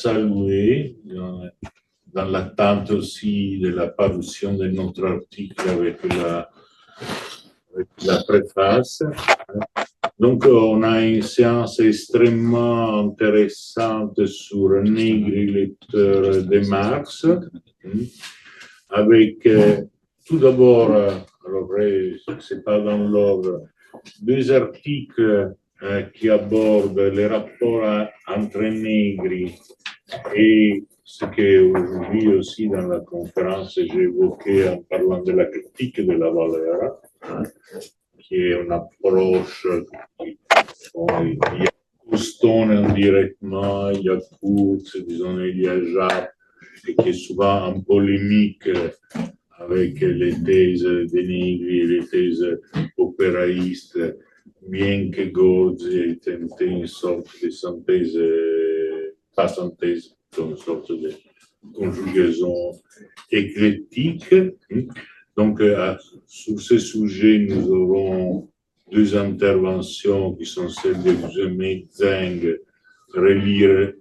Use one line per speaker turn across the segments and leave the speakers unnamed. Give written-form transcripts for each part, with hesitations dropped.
saluer dans l'attente aussi de la parution de notre article avec la préface. Donc, on a une séance extrêmement intéressante sur Negri, lecteur de Marx, avec tout d'abord, alors c'est pas dans l'ordre, deux articles qui abordent les rapports entre Negri et ce qu'aujourd'hui aussi dans la conférence j'ai évoqué en parlant de la critique de la valeur, qui est une approche qui il y a Houston indirectement, il y a Kurtz, disons, il y a Jacques, et qui est souvent en polémique avec les thèses de Negri et les thèses opéraïstes, bien que Gozzi ait tenté une sorte de synthèse, pas synthèse, une sorte de conjugaison éclectique. Donc, sur ce sujet, nous aurons deux interventions qui sont celles de Zhemei Zheng, relire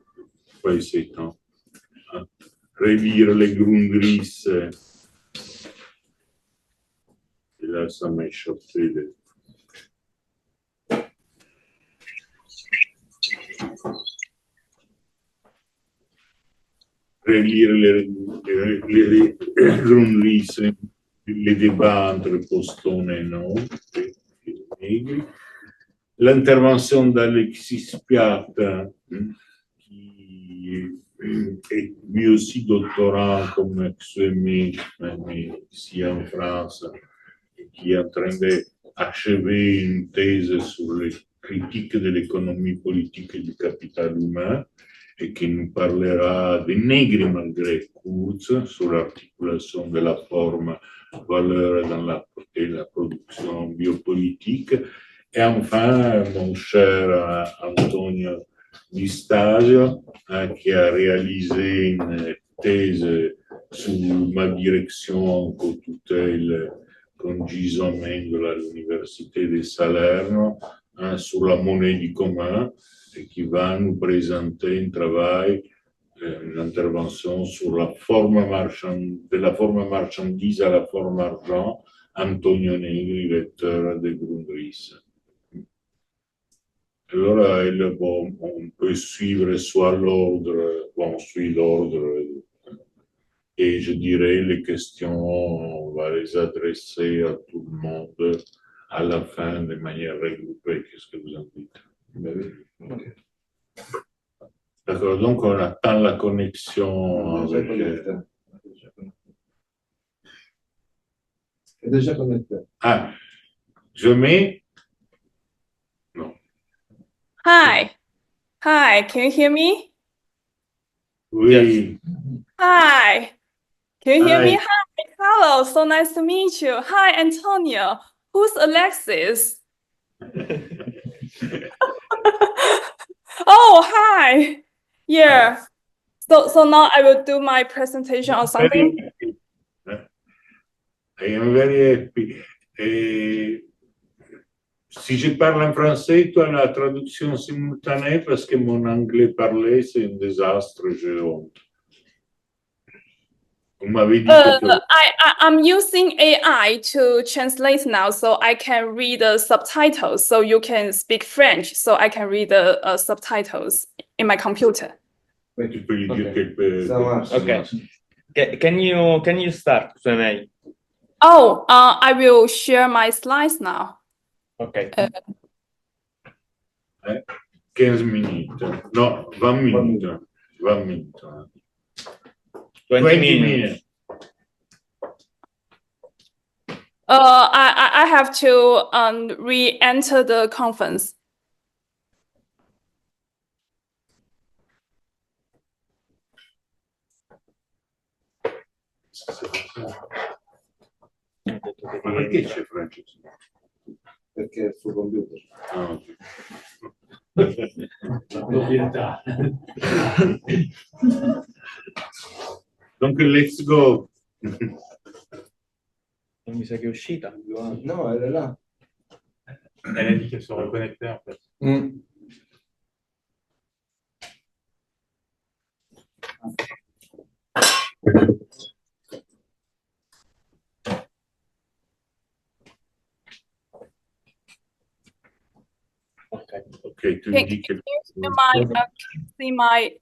les Grundrisse. Et là, ça m'a échappé. Relire les Grundrisse, les débats entre Postone et non, l'intervention d'Alexis Piat, qui est lui aussi doctorant comme Xuemi, ici en France, qui est en train d'achever une thèse sur les critiques de l'économie politique et du capital humain, et qui nous parlera de Negri malgré Kurtz sur l'articulation de la forme valeur dans la production biopolitique. Et enfin, mon cher Antonio Di Stasio, qui a réalisé une thèse sous ma direction en co-tutelle con Gison Mendola à l'Université de Salerno, sur la monnaie du commun, et qui va nous présenter un travail, une intervention sur la forme de la forme marchandise à la forme argent, Antonio Negri, lecteur de Grundrisse. Allora, on peut suivre soit l'ordre, on suit l'ordre, et je dirais les questions, on va les adresser à tout le monde à la fin de manière regroupée. Qu'est-ce que vous en dites? Okay. D'accord, donc on attend la connexion avec...
È déjà connecté.
Ah, je mets... Non.
Hi. Hi, can you hear me?
Oui.
Yes. Hi. Can you hear
Hi.
me? Hi. Hello, so nice to meet you. Hi, Antonio. Who's Alexis? Oh, hi. Yeah. So now I will do my presentation or something.
I am very happy. Si je parle en français, tu as la traduction simultanée parce que mon anglais parlé, c'est un désastre, j'ai honte. Vous m'avez dit que...
I'm using AI to translate now, so I can read the subtitles. So you can speak French, so I can read the subtitles in my computer.
Tu peux lui dire quelque...
Okay. Can you start, Xuemei?
Oh, I will share my slides now.
Okay.
15 minutes. No, 20 minutes. 20 minutes.
20 minutes.
I have to re-enter the conference.
Ma perché c'è Francesco?
Perché è il suo computer.
Ah, ok.
La proprietà.
Donc, let's go.
Mi sa che è uscita.
No, era là.
Elle a dit qu'elle se reconnectait en fait. Ok.
Ok, tu
Can,
dis
can
che...
you see my,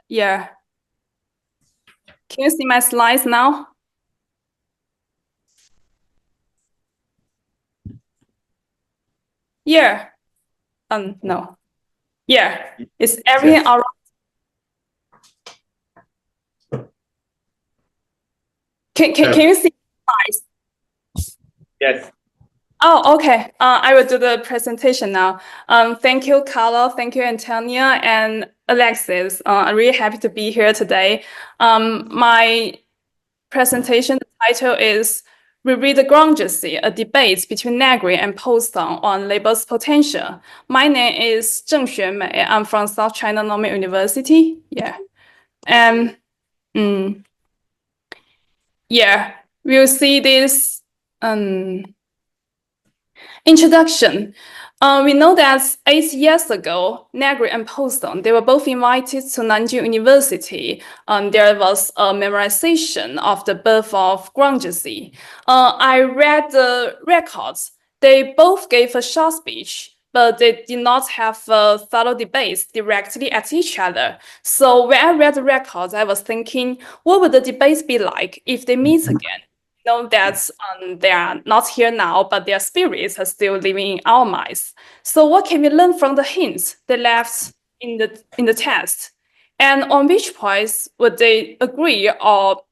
yeah. Can you see my slides now? Yeah. No. Yeah. Is everything
Yes.
all right? Can you see slides?
Yes.
Oh, okay. I will do the presentation now. Thank you, Carlo. Thank you, Antonia and Alexis. I'm really happy to be here today. My presentation title is "We Read the Grundgesetz, a debate between Negri and Poston on labor's potential." My name is Zheng Xuemei. I'm from South China Normal University. Yeah. Yeah, we'll see this introduction. We know that 8 years ago, Negri and Poston, they were both invited to Nanjing University. There was a memorization of the birth of Grundgesetz. I read the records. They both gave a short speech, but they did not have thorough debates directly at each other. So when I read the records, I was thinking, what would the debates be like if they meet again? Know that they are not here now, but their spirits are still living in our minds. So what can we learn from the hints they left in the text? And on which points would they agree or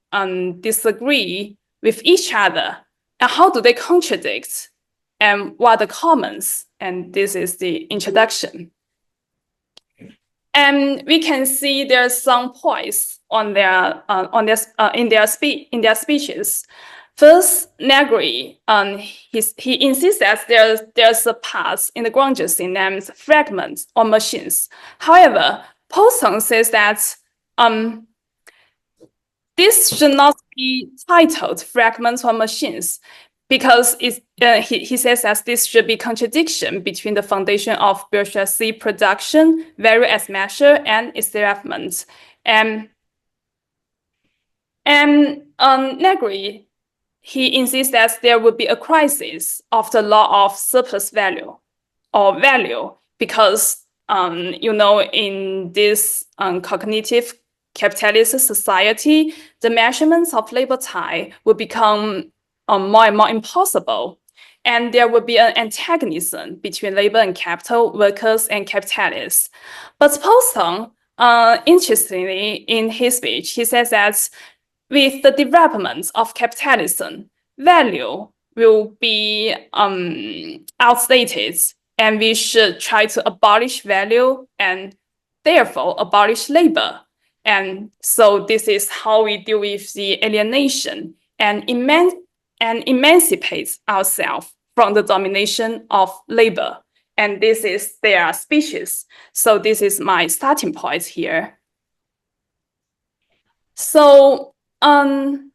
disagree with each other? And how do they contradict? And what are the comments? And this is the introduction. And we can see there's some points on their in their speeches. First, Negri, he insists that there's a part in the Grundgesetz named fragments or machines. However, Poston says that this should not be titled fragments or machines because he says that this should be contradiction between the foundation of bourgeoisie production, value as measure, and its development. And Negri, he insists that there would be a crisis of the law of surplus value or value because, in this cognitive capitalist society, the measurements of labor time will become more and more impossible. And there will be an antagonism between labor and capital, workers and capitalists. But Poston, interestingly, in his speech, he says that with the development of capitalism, value will be outdated, and we should try to abolish value and therefore abolish labor. And so this is how we deal with the alienation and emancipate ourselves from the domination of labor. And this is their speeches. So this is my starting point here. So the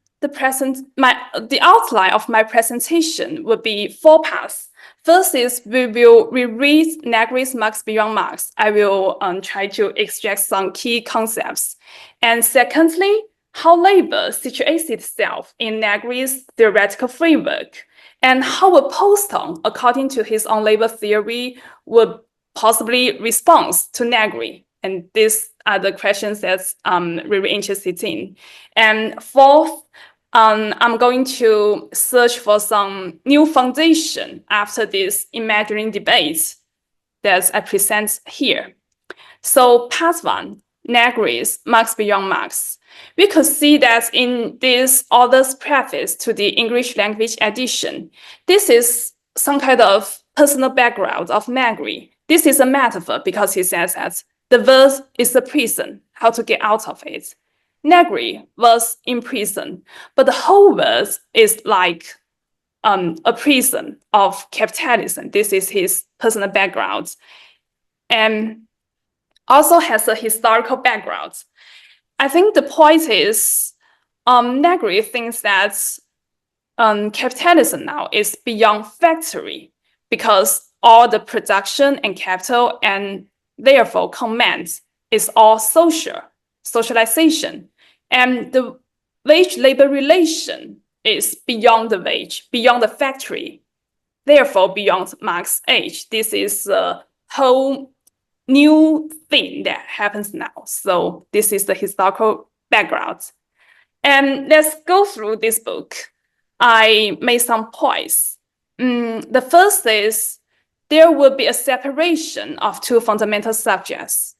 outline of my presentation would be 4 parts. First is we will reread Negri's Marx Beyond Marx. I will try to extract some key concepts. And secondly, how labor situates itself in Negri's theoretical framework, and how a Poston, according to his own labor theory, would possibly respond to Negri. And these are the questions that I'm really interested in. And fourth, I'm going to search for some new foundation after this imagining debate that I present here. So part 1, Negri's Marx Beyond Marx. We could see that in this author's preface to the English language edition, this is some kind of personal background of Negri. This is a metaphor because he says that the verse is a prison, how to get out of it. Negri was in prison, but the whole verse is like a prison of capitalism. This is his personal background. And also has a historical background. I think the point is Negri thinks that capitalism now is beyond factory because all the production and capital and therefore command is all social. socialization. And the wage-labor relation is beyond the wage, beyond the factory, therefore beyond Marx's age. This is a whole new thing that happens now. So this is the historical background. And let's go through this book. I made some points. The first is there will be a separation of two fundamental subjects.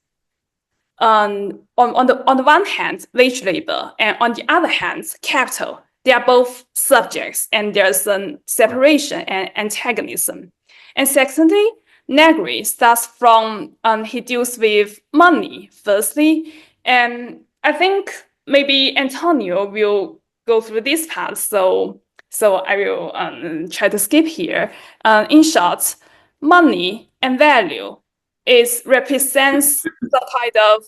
On the one hand, wage labor, and on the other hand, capital. They are both subjects, and there's a separation and antagonism. And secondly, Negri starts from, he deals with money, firstly, and I think maybe Antonio will go through this part, so I will try to skip here. In short, money and value represents some kind of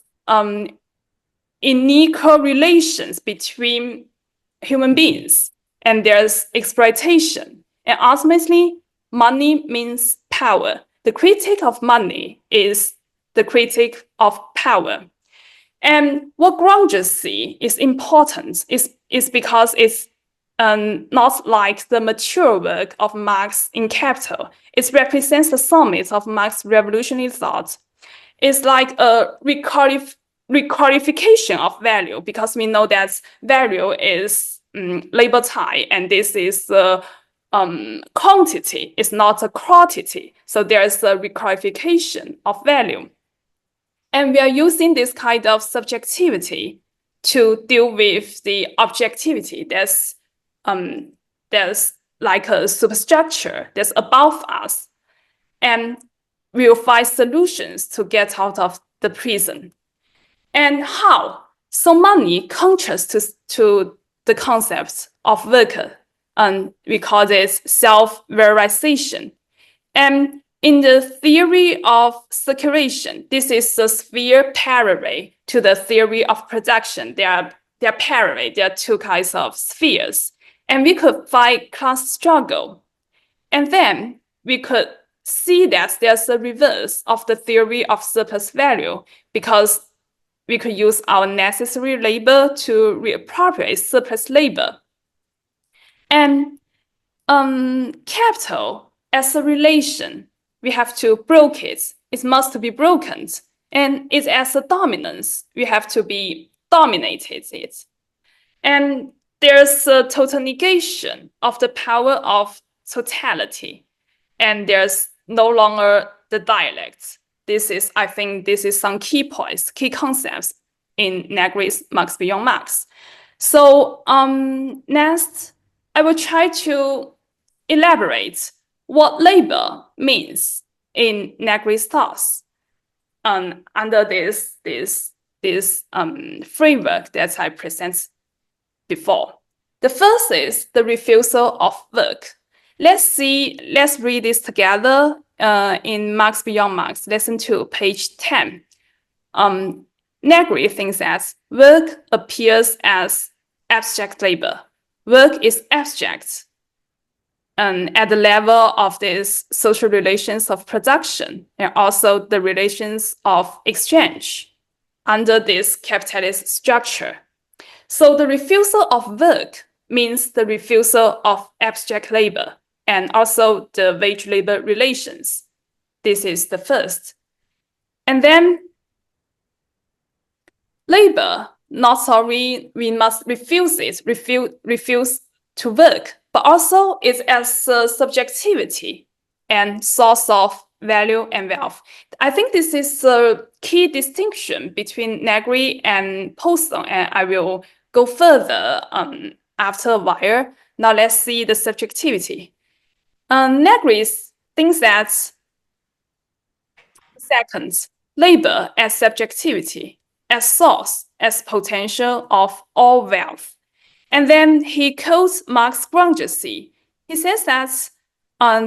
unequal relations between human beings, and there's exploitation. And ultimately, money means power. The critique of money is the critique of power. And what Granger see is important is because it's not like the mature work of Marx in Capital. It represents the summit of Marx's revolutionary thought. It's like a requalification of value, because we know that value is labor tie, and this is quantity, it's not a quantity. So there's a requalification of value. And we are using this kind of subjectivity to deal with the objectivity that's like a superstructure that's above us. And we'll find solutions to get out of the prison. And how? So money contrasts to the concept of worker, and we call this self-valorization. And in the theory of circulation, this is a sphere parallel to the theory of production. They are parallel. There are two kinds of spheres. And we could find class struggle. And then we could see that there's a reverse of the theory of surplus value, because we could use our necessary labor to reappropriate surplus labor. And capital as a relation, we have to break it. It must be broken. And it as a dominance, we have to be dominated it. And there's a total negation of the power of totality. And there's no longer the dialects. I think this is some key points, key concepts in Negri's Marx Beyond Marx. So next, I will try to elaborate what labor means in Negri's thoughts under this framework that I present before. The first is the refusal of work. Let's read this together in Marx Beyond Marx, lesson 2, page 10. Negri thinks that work appears as abstract labor. Work is abstract at the level of these social relations of production and also the relations of exchange under this capitalist structure. So the refusal of work means the refusal of abstract labor and also the wage-labor relations. This is the first. And then labor, not only we must refuse to work, but also it's as a subjectivity and source of value and wealth. I think this is a key distinction between Negri and Poston, and I will go further after a while. Now let's see the subjectivity. Negri thinks that, second, labor as subjectivity, as source, as potential of all wealth. And then he quotes Marx Granger. He says that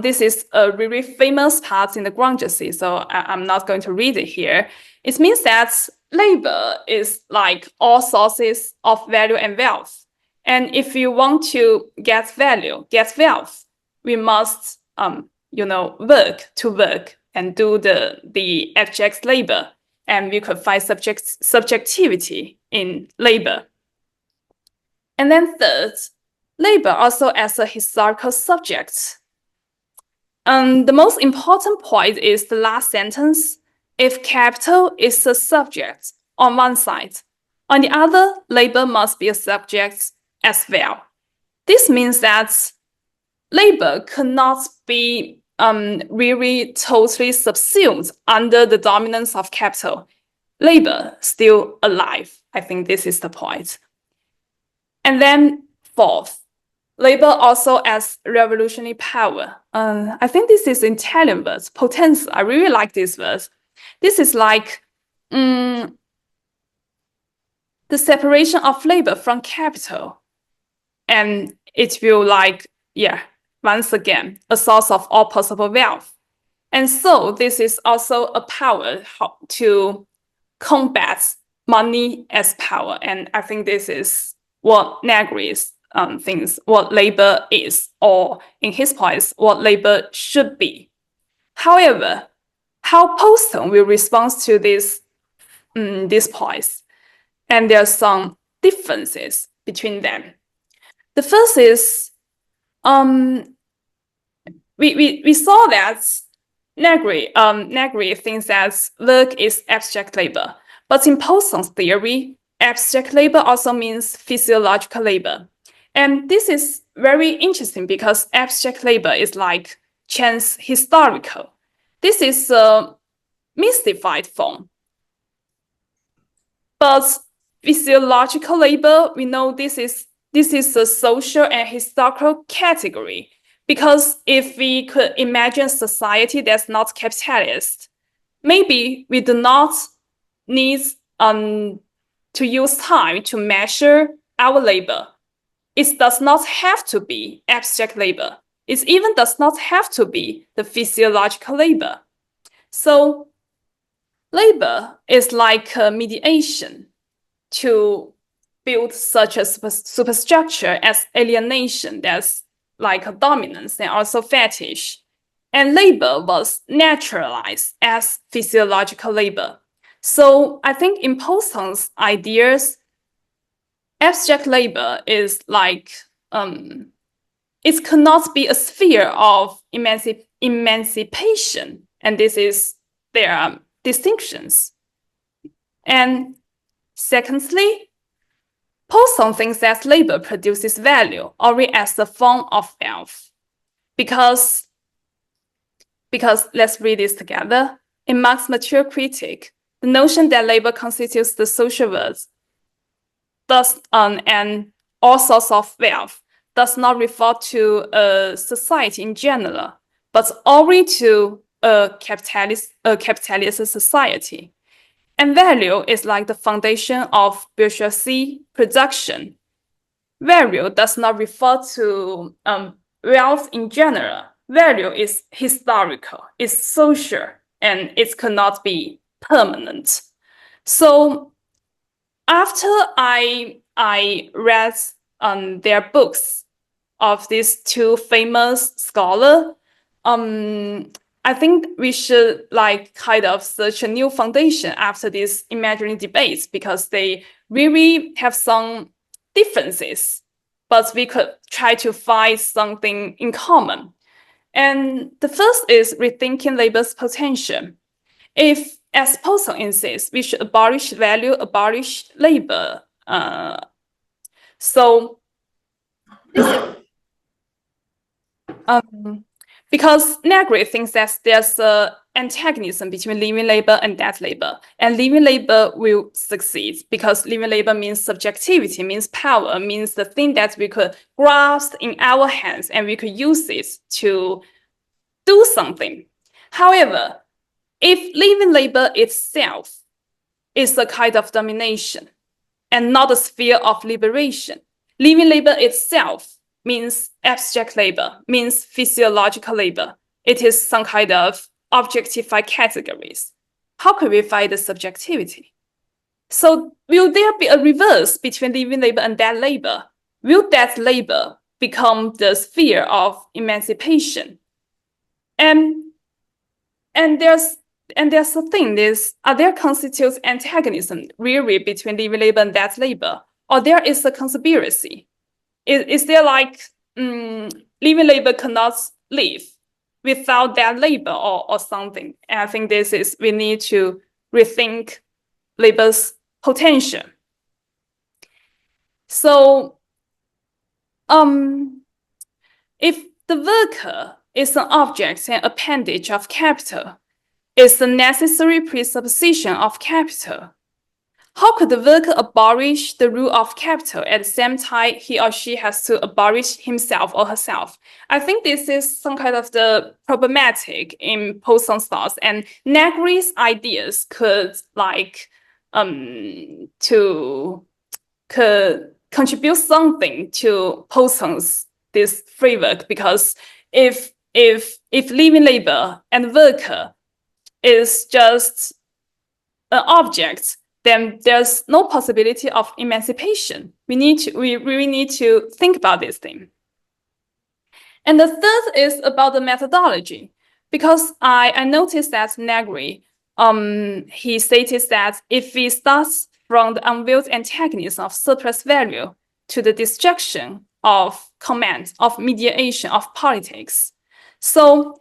this is a really famous part in the Granger, so I'm not going to read it here. It means that labor is like all sources of value and wealth. And if you want to get value, get wealth, we must, work and do the abstract labor. and we could find subjectivity in labor. And then third, labor also as a historical subject. The most important point is the last sentence. If capital is a subject on one side, on the other, labor must be a subject as well. This means that labor cannot be really totally subsumed under the dominance of capital. Labor still alive. I think this is the point. And then fourth, labor also as revolutionary power. I think this is Italian word, potenza. I really like this word. This is like the separation of labor from capital. And it will once again, a source of all possible wealth. And so this is also a power to combat money as power. And I think this is what Negri thinks what labor is, or in his points, what labor should be. However, how Poston will respond to these points, and there are some differences between them. The first is we saw that Negri thinks that work is abstract labor, but in Poston's theory, abstract labor also means physiological labor. And this is very interesting because abstract labor is like chance historical. This is a mystified form. But physiological labor, we know this is a social and historical category, because if we could imagine a society that's not capitalist, maybe we do not need to use time to measure our labor. It does not have to be abstract labor. It even does not have to be the physiological labor. So labor is like a mediation to build such a superstructure as alienation, that's like a dominance and also fetish. And labor was naturalized as physiological labor. So I think in Poston's ideas, abstract labor is like, it cannot be a sphere of emancipation. And there are distinctions. And secondly, Poston thinks that labor produces value only as a form of wealth. Because let's read this together. In Marx's Material Critique, the notion that labor constitutes the social world and all sorts of wealth does not refer to a society in general, but only to a capitalist society. And value is like the foundation of bourgeoisie production. Value does not refer to wealth in general. Value is historical, it's social, and it cannot be permanent. So after I read their books of these two famous scholars, I think we should kind of search a new foundation after these imaginary debates, because they really have some differences, but we could try to find something in common. And the first is rethinking labor's potential. If, as Poston insists, we should abolish value, abolish labor. Because Negri thinks that there's an antagonism between living labor and dead labor, and living labor will succeed because living labor means subjectivity, means power, means the thing that we could grasp in our hands and we could use it to do something. However, if living labor itself is a kind of domination and not a sphere of liberation, living labor itself means abstract labor, means physiological labor. It is some kind of objectified categories. How can we find the subjectivity? So will there be a reverse between living labor and dead labor? Will dead labor become the sphere of emancipation? And there's there's the thing is, are there constitutes antagonism really between living labor and dead labor, or there is a conspiracy? Is there like living labor cannot live without dead labor or something? And I think this is we need to rethink labor's potential. So, if the worker is an object and appendage of capital, is the necessary presupposition of capital, how could the worker abolish the rule of capital at the same time he or she has to abolish himself or herself? I think this is some kind of the problematic in Poston's thoughts, and Negri's ideas could could contribute something to Poston's this framework, because if living labor and worker is just an object, then there's no possibility of emancipation. We really need to think about this thing. And the third is about the methodology, because I noticed that Negri, he stated that if we start from the unveiled antagonism of surplus value to the destruction of command, of mediation, of politics. So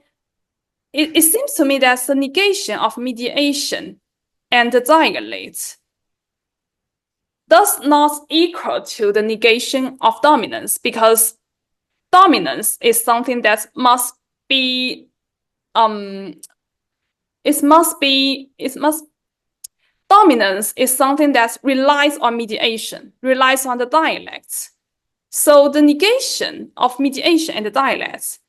it seems to me that the negation of mediation and the dialect does not equal to the negation of dominance, because dominance is something that must be dominance is something that relies on mediation, relies on the dialects. So the negation of mediation and the dialects,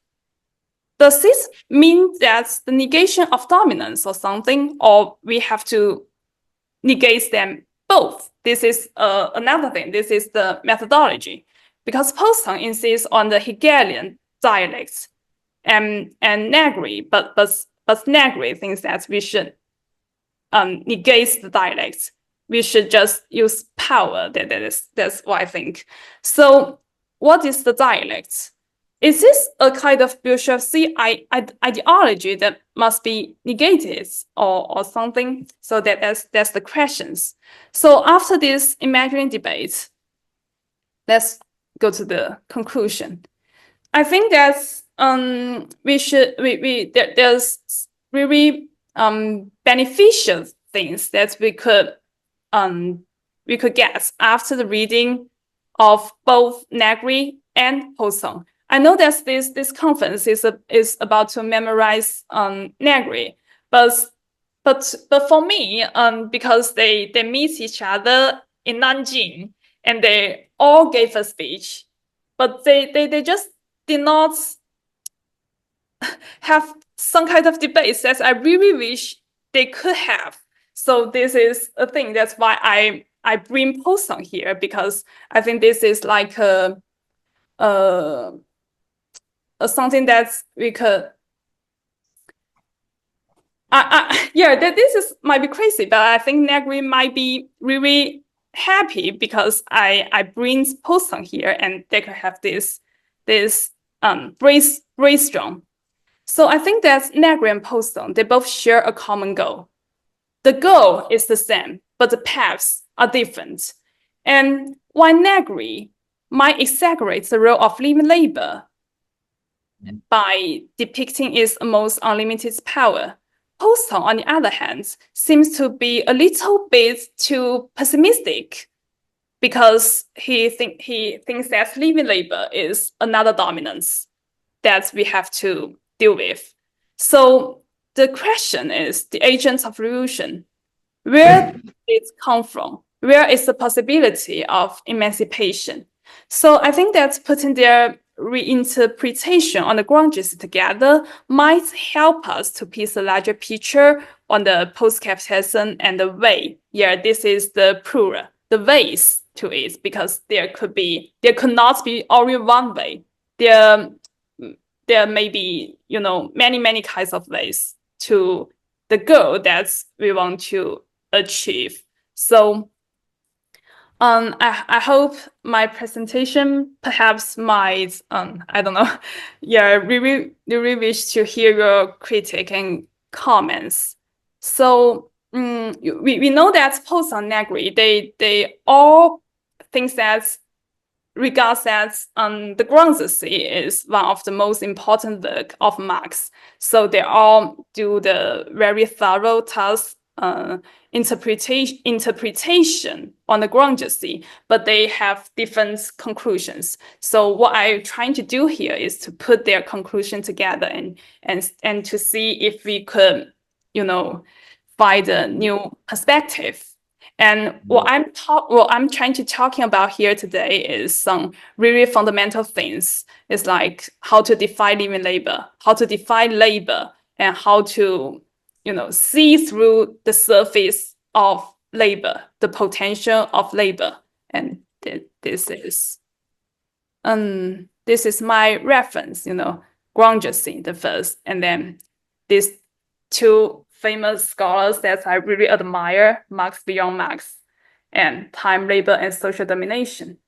does this mean that the negation of dominance or something, or we have to negate them both? This is another thing. This is the methodology, because Poston insists on the Hegelian dialects, and Negri, but Negri thinks that we should negate the dialects. We should just use power. That's what I think. So, what is the dialect? Is this a kind of bourgeoisie ideology that must be negated or something? So that's the questions. So after this imaginary debate, let's go to the conclusion. I think that there's really beneficial things that we could get after the reading of both Negri and Poston. I know that this conference is about to memorize Negri, but for me, because they meet each other in Nanjing and they all gave a speech, but they just did not have some kind of debates that I really wish they could have. So this is a thing. That's why I bring Poston here, because I think this is like something that we could. This might be crazy, but I think Negri might be really happy because I bring Poston here and they could have this brainstorm. So I think that Negri and Poston, they both share a common goal. The goal is the same, but the paths are different. And while Negri might exaggerate the role of living labor by depicting its almost unlimited power, Poston, on the other hand, seems to be a little bit too pessimistic, because he thinks that living labor is another dominance that we have to deal with. So the question is, the agents of revolution, where did it come from? Where is the possibility of emancipation? So I think that putting their reinterpretation on the grounds together might help us to piece a larger picture on the post-capitalism and the way. Yeah, this is the plural, the ways to it, because there could not be only one way. There may be, many kinds of ways to the goal that we want to achieve. So I hope my presentation perhaps might, I don't know, really wish to hear your critique and comments. So we know that Post on Negri, they all think that regards that the Grundgesetz is one of the most important work of Marx. So they all do the very thorough task interpretation on the Grundgesetz, but they have different conclusions. So what I'm trying to do here is to put their conclusion together and to see if we could, find a new perspective. And what I'm trying to talking about here today is some really fundamental things. It's like how to define living labor, how to define labor, and how to, see through the surface of labor, the potential of labor. And this is my reference, Grundgesetz, the first, and then these two famous scholars that I really admire, Marx Beyond Marx, and Time, Labor, and Social Domination.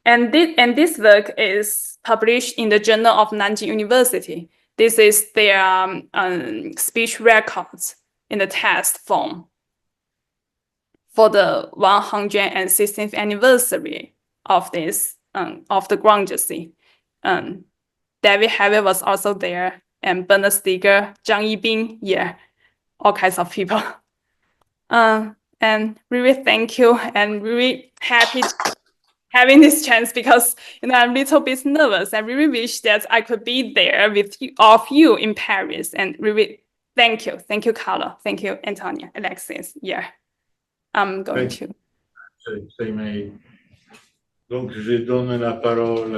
And this work is published in the Journal of Nanjing University. This is their speech records in the text form for the 116th anniversary of this of the Grundgesetz. David Harvey was also there, and Bernard Stiegler, Zhang Yibing, all kinds of people. And really thank you, and really happy having this chance, because I'm a little bit nervous. I really wish that I could be there with all of you in Paris. And really thank you, Carlo, thank you, Antonia, Alexis. I'm going to.
Donc, je donne la parole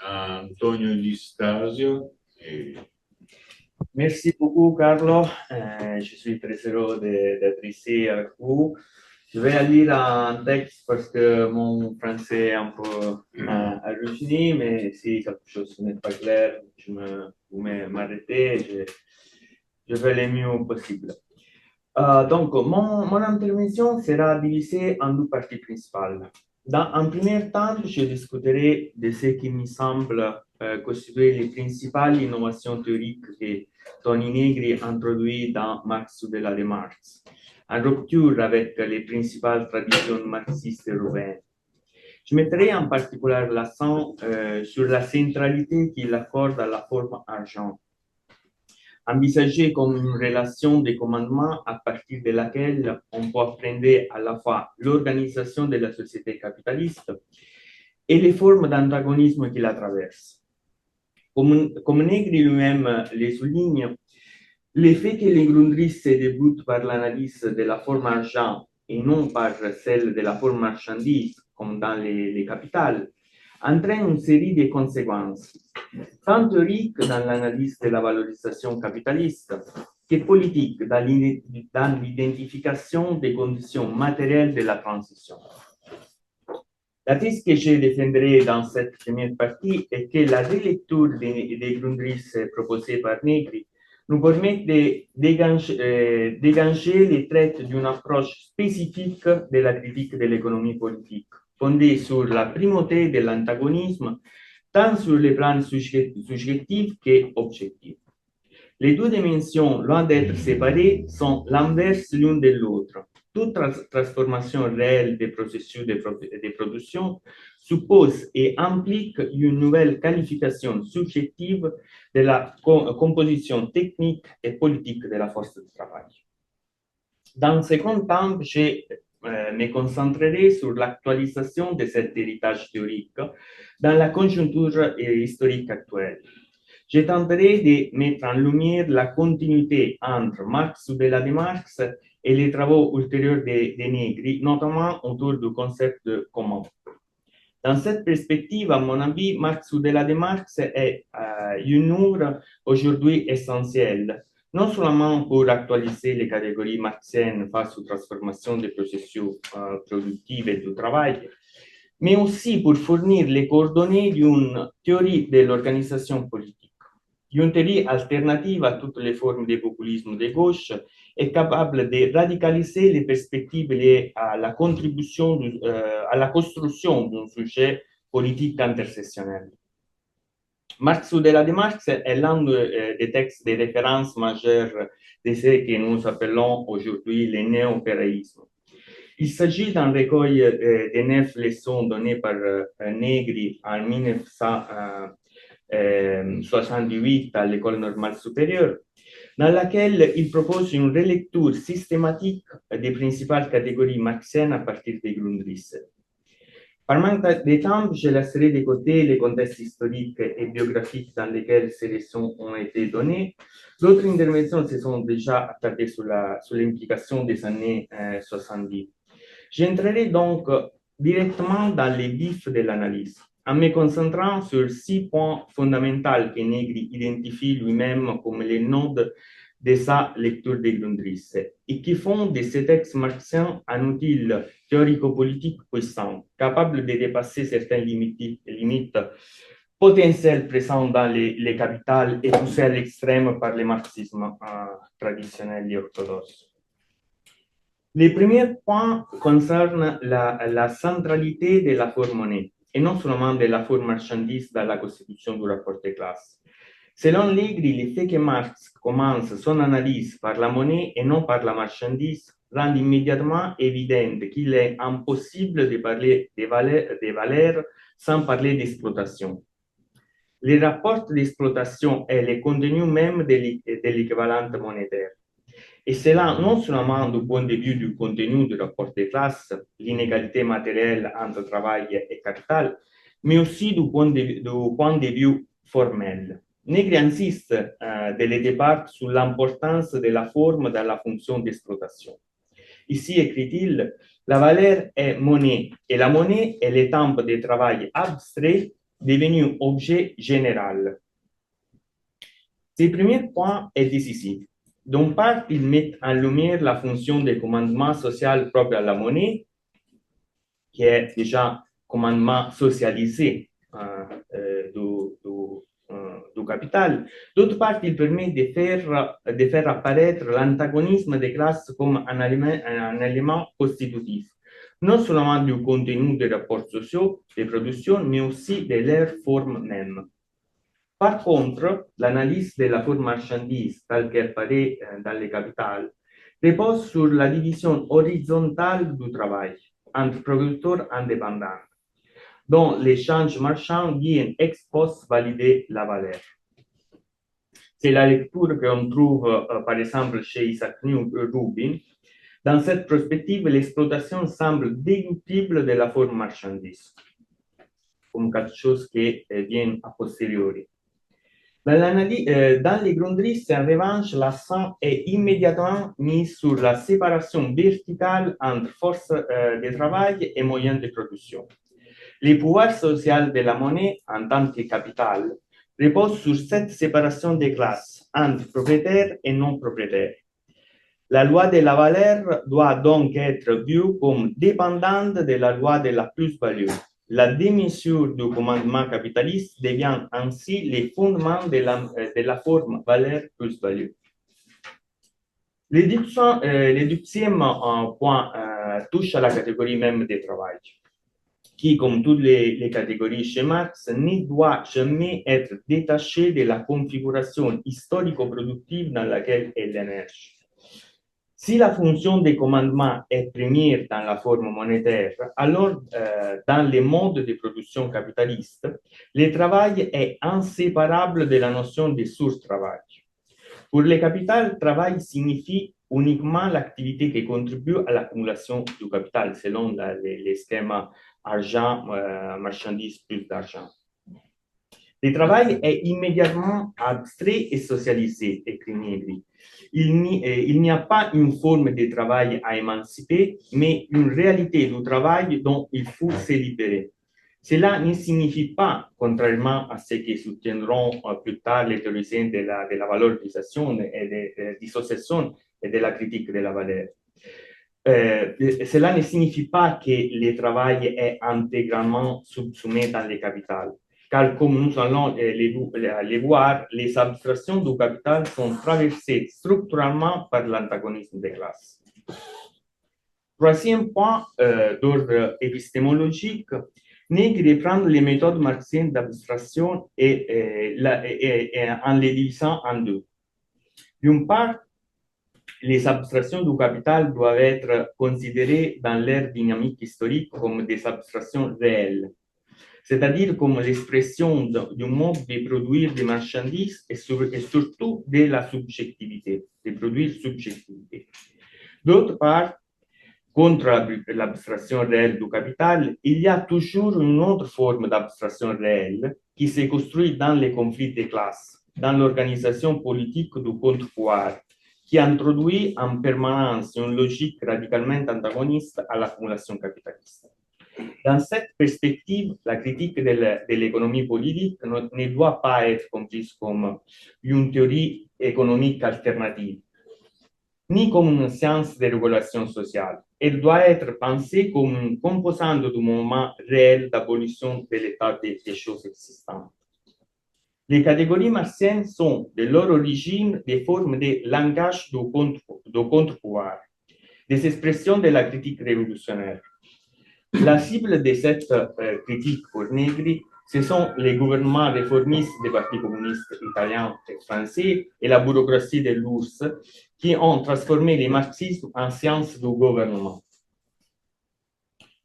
à Antonio Di Stasio.
Merci beaucoup, Carlo. Je suis très heureux d'être ici avec vous. Je vais lire un texte parce que mon français est un peu halluciné, mais si quelque chose n'est pas clair, vous m'arrêtez, je fais le mieux possible. Donc, mon intervention sera divisée en deux parties principales. Dans un premier temps, je discuterai de ce qui me semble constituer les principales innovations théoriques que Tony Negri introduit dans Marx sous de la démarche, en rupture avec les principales traditions marxistes européennes. Je mettrai en particulier l'accent sur la centralité qu'il accorde à la forme argent, envisagée comme une relation de commandement à partir de laquelle on peut apprendre à la fois l'organisation de la société capitaliste et les formes d'antagonisme qui la traversent. Comme Negri lui-même le souligne, le fait que les grundristes débutent par l'analyse de la forme argent et non par celle de la forme marchandise, comme dans les capitales, entraîne une série de conséquences, tant théoriques dans l'analyse de la valorisation capitaliste que politiques dans l'identification des conditions matérielles de la transition. La thèse que je défendrai dans cette première partie est que la relecture des grundristes proposée par Negri nous permet de dégager les traits d'une approche spécifique de la critique de l'économie politique, fondée sur la primauté de l'antagonisme, tant sur les plans subjectifs qu'objectifs. Les deux dimensions, loin d'être séparées, sont l'inverse l'une de l'autre. Toute transformation réelle des processus de production suppose et implique une nouvelle qualification subjective de la composition technique et politique de la force de travail. Dans ce second temps, je me concentrerai sur l'actualisation de cet héritage théorique dans la conjoncture historique actuelle. Je tenterai de mettre en lumière la continuité entre Marx ou de la Marx et les travaux ultérieurs de Negri, notamment autour du concept de commun. Dans cette perspective, à mon avis, Marx ou de la Marx est une œuvre aujourd'hui essentielle, non seulement pour actualiser les catégories marxiennes face aux transformations des processus productifs et du travail, mais aussi pour fournir les coordonnées d'une théorie de l'organisation politique. Une théorie alternative à toutes les formes de populisme de gauche est capable de radicaliser les perspectives liées à la contribution, à la construction d'un sujet politique intersectionnel. Marx ou de la Marx est l'un des textes de référence majeurs de ce que nous appelons aujourd'hui le néo-péraïsme. Il s'agit d'un recueil de 9 leçons données par Negri en 1968 à l'École normale supérieure, dans laquelle il propose une relecture systématique des principales catégories marxiennes à partir des Grundrisse. Par manque de temps, je laisserai de côté les contextes historiques et biographiques dans lesquels ces leçons ont été données. D'autres interventions se sont déjà attardées sur l'implication des années 70. J'entrerai donc directement dans les vifs de l'analyse, en me concentrant sur 6 points fondamentaux que Negri identifie lui-même comme les nodes de sa lecture des Grundrisse et qui font de ces textes marxiens un outil théorico-politique puissant, capable de dépasser certaines limites potentielles présentes dans les capitales et poussées à l'extrême par le marxisme traditionnel et orthodoxe. Les premiers points concernent la centralité de la forme monnaie, et non seulement de la forme marchandise dans la constitution du rapport de classe. Selon Negri, le fait que Marx commence son analyse par la monnaie et non par la marchandise rend immédiatement évident qu'il est impossible de parler des valeurs sans parler d'exploitation. Les rapports d'exploitation est le contenu même de l'équivalent monétaire. Et cela non seulement du point de vue du contenu du rapport de classe, l'inégalité matérielle entre travail et capital, mais aussi du point de vue formel. Negri insiste dès le départ sur l'importance de la forme dans la fonction d'exploitation. Ici, écrit-il, la valeur est monnaie et la monnaie est l'étampe de travail abstrait devenu objet général. Ce premier point est décisif. D'une part, il met en lumière la fonction de commandement social propre à la monnaie, qui est déjà commandement socialisé du capital. D'autre part, il permet de faire apparaître l'antagonisme des classes comme un élément constitutif, non seulement du contenu des rapports sociaux de production, mais aussi de leur forme même. Par contre, l'analyse de la forme marchandise, telle qu'elle paraît dans les capitales, repose sur la division horizontale du travail entre producteurs indépendants, dont l'échange marchand vient ex post valider la valeur. C'est la lecture qu'on trouve, par exemple, chez Isaac Rubin. Dans cette perspective, l'exploitation semble déductible de la forme marchandise, comme quelque chose qui vient a posteriori. Dans les Grundrisse, en revanche, l'accent est immédiatement mis sur la séparation verticale entre force de travail et moyens de production. Le pouvoir social de la monnaie en tant que capital repose sur cette séparation des classes entre propriétaires et non propriétaires. La loi de la valeur doit donc être vue comme dépendante de la loi de la plus-value. La démesure du commandement capitaliste devient ainsi les fondements de la forme valeur plus-value. Le deuxième point touche à la catégorie même du travail, qui, comme toutes les catégories chez Marx, ne doit jamais être détachée de la configuration historico-productive dans laquelle elle émerge. Si la fonction de commandement est première dans la forme monétaire, alors dans les modes de production capitaliste, le travail est inséparable de la notion de source-travail. Pour le capital, travail signifie uniquement l'activité qui contribue à l'accumulation du capital, selon les schémas argent, marchandise plus d'argent. Le travail est immédiatement abstrait et socialisé, écrit Negri. Il n'y a pas une forme de travail à émanciper, mais une réalité du travail dont il faut se libérer. Cela ne signifie pas, contrairement à ce que soutiendront plus tard les théoriciens de la valorisation et de dissociation et de la critique de la valeur. Cela ne signifie pas que le travail est intégralement subsumé dans le capital. Car comme nous allons les voir, les abstractions du capital sont traversées structurellement par l'antagonisme des classes. Troisième point d'ordre épistémologique, Negri reprend les méthodes marxiennes d'abstraction et en les divisant en deux. D'une part, les abstractions du capital doivent être considérées dans leur dynamique historique comme des abstractions réelles, c'est-à-dire comme l'expression du mode de produire des marchandises et surtout de la subjectivité, de produire subjectivité. D'autre part, contre l'abstraction réelle du capital, il y a toujours une autre forme d'abstraction réelle qui se construit dans les conflits de classe, dans l'organisation politique du contre-pouvoir, qui introduit en permanence une logique radicalement antagoniste à l'accumulation capitaliste. Dans cette perspective, la critique de l'économie politique ne doit pas être comprise comme une théorie économique alternative, ni comme une science de régulation sociale. Elle doit être pensée comme une composante du mouvement réel d'abolition de l'état des choses existantes. Les catégories marxiennes sont, de leur origine, des formes de langage du contre-pouvoir, des expressions de la critique révolutionnaire. La cible de cette critique pour Negri, ce sont les gouvernements réformistes des partis communistes italiens et français et la bureaucratie de l'URSS qui ont transformé le marxisme en science du gouvernement.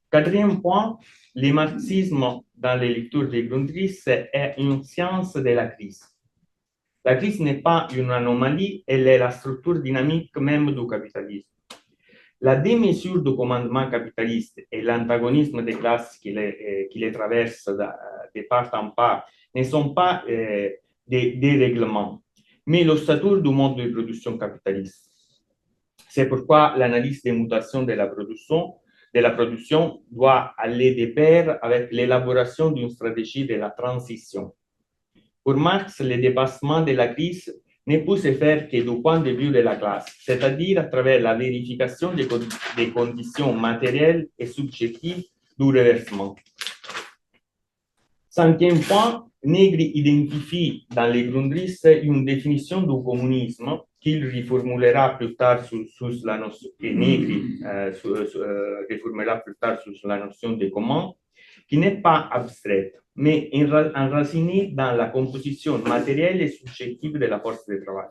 Quatrième point, le marxisme dans les lectures de Grundrisse est une science de la crise. La crise n'est pas une anomalie, elle est la structure dynamique même du capitalisme. La démesure du commandement capitaliste et l'antagonisme des classes qui les traversent de part en part ne sont pas des dérèglements, mais l'ossature du mode de production capitaliste. C'est pourquoi l'analyse des mutations de la production doit aller de pair avec l'élaboration d'une stratégie de la transition. Pour Marx, le dépassement de la crise ne peut se faire que du point de vue de la classe, c'est-à-dire à travers la vérification des conditions matérielles et subjectives du reversement. Cinquième point, Negri identifie dans les Grundrisse une définition du communisme qu'il reformulera plus tard sous la notion, reformulera plus tard sous la notion de commun, qui n'est pas abstraite, mais enracinée dans la composition matérielle et subjective de la force de travail.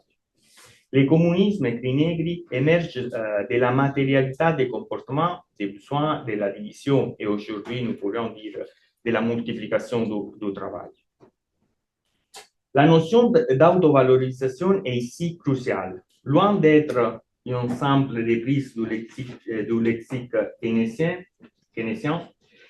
Le communisme, écrit Negri, émerge de la matérialité des comportements, des besoins, de la division et aujourd'hui, nous pourrions dire, de la multiplication du travail. La notion d'autovalorisation est ici cruciale. Loin d'être un simple reprise du lexique keynésien,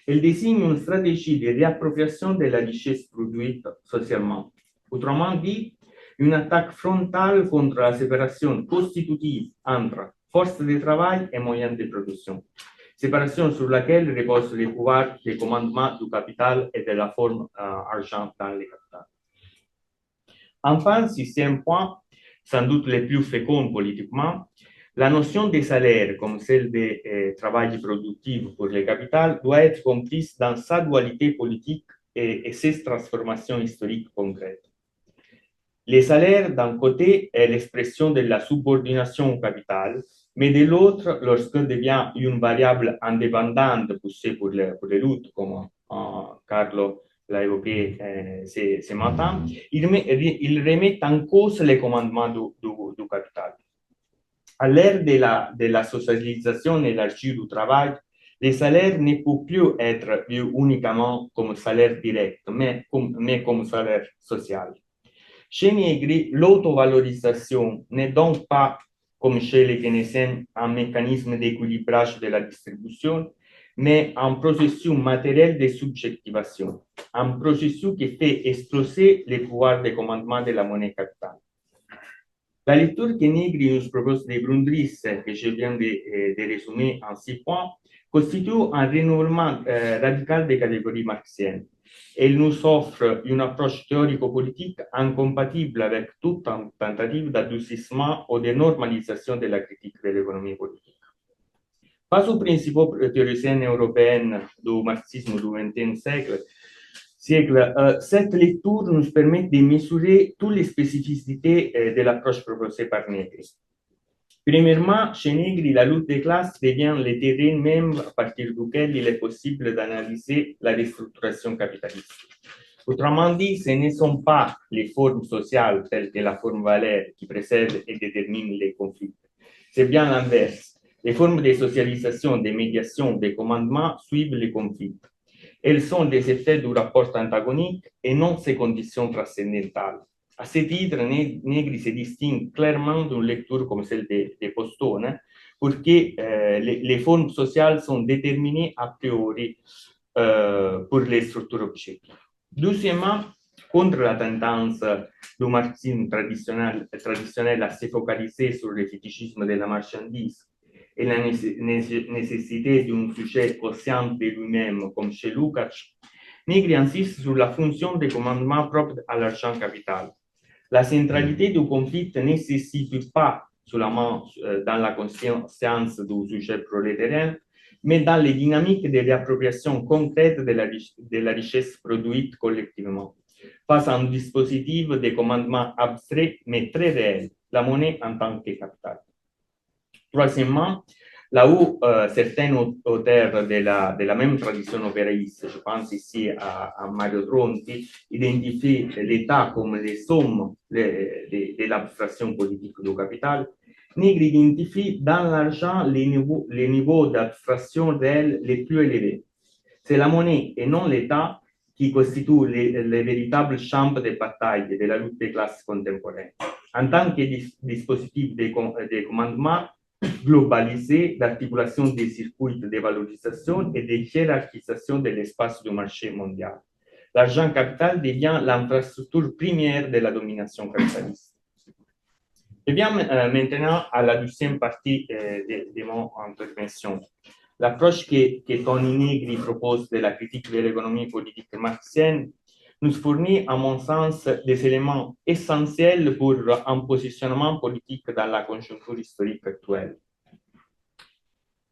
elle désigne une stratégie de réappropriation de la richesse produite socialement. Autrement dit, une attaque frontale contre la séparation constitutive entre force de travail et moyens de production. Séparation sur laquelle repose le pouvoir de commandement du capital et de la forme argent dans le capital. Enfin, sixième point, sans doute le plus fécond politiquement, la notion des salaires, comme celle de travail productif pour le capital, doit être comprise dans sa dualité politique et ses transformations historiques concrètes. Les salaires, d'un côté, est l'expression de la subordination au capital, mais de l'autre, lorsqu'il devient une variable indépendante poussée pour les luttes, comme Carlo l'a évoqué ce matin, il remet en cause le commandement du capital. À l'ère de la socialisation élargie du travail, les salaires ne peuvent plus être vus uniquement comme salaire direct, mais comme salaire social. Chez Negri, l'autovalorisation n'est donc pas, comme chez les keynésiens, un mécanisme d'équilibrage de la distribution, mais un processus matériel de subjectivation, un processus qui fait exploser les pouvoirs de commandement de la monnaie capitale. La lecture que Negri nous propose de Grundrisse, que je viens de résumer en 6 points, constitue un renouvellement radical des catégories marxiennes. Elle nous offre une approche théorico-politique incompatible avec toute tentative d'adoucissement ou de normalisation de la critique de l'économie politique. Face aux principaux théoriciens européens du marxisme du XXe siècle, cette lecture nous permet de mesurer toutes les spécificités de l'approche proposée par Negri. Premièrement, chez Negri, la lutte des classes devient le terrain même à partir duquel il est possible d'analyser la déstructuration capitaliste. Autrement dit, ce ne sont pas les formes sociales telles que la forme valeur qui précèdent et déterminent les conflits. C'est bien l'inverse. Les formes de socialisation, de médiation, de commandement suivent les conflits. Elles sont des effets du rapport antagonique et non ses conditions transcendantales. À ce titre, Negri se distingue clairement d'une lecture comme celle de Postone, parce que les formes sociales sont déterminées a priori pour les structures objectives. Deuxièmement, contre la tendance du marxisme traditionnel à se focaliser sur le fétichisme de la marchandise et la nécessité d'un sujet conscient de lui-même, comme chez Lukács, Negri insiste sur la fonction de commandement propre à l'argent capital. La centralité du conflit ne se situe pas seulement dans la conscience du sujet prolétaire, mais dans les dynamiques de réappropriation concrète de la richesse produite collectivement, face à un dispositif de commandement abstrait mais très réel, la monnaie en tant que capital. Troisièmement, là où certains auteurs de la même tradition opéraïste, je pense ici à Mario Tronti, identifient l'État comme les sommes de l'abstraction politique du capital, Negri identifie dans l'argent les niveaux d'abstraction réelle les plus élevés. C'est la monnaie et non l'État qui constitue les véritables champs de bataille de la lutte des classes contemporaines. En tant que dispositif de commandement, globalisé d'articulation des circuits de valorisation et de hiérarchisation de l'espace du marché mondial. L'argent capital devient l'infrastructure première de la domination capitaliste. Je viens maintenant à la deuxième partie de mon intervention. L'approche que Tony Negri propose de la critique de l'économie politique marxienne nous fournit, à mon sens, des éléments essentiels pour un positionnement politique dans la conjoncture historique actuelle.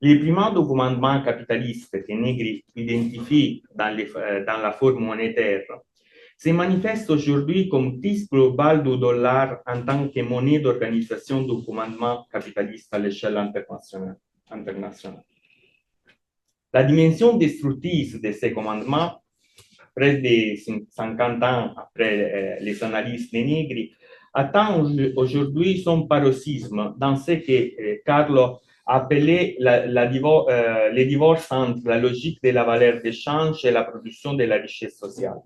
Les primats du commandement capitaliste que Negri identifie dans la forme monétaire se manifestent aujourd'hui comme crise globale du dollar en tant que monnaie d'organisation du commandement capitaliste à l'échelle internationale. La dimension destructrice de ces commandements, près de 50 ans après les analyses de Negri, atteint aujourd'hui son paroxysme dans ce que Carlo appelait le divorce entre la logique de la valeur d'échange et la production de la richesse sociale.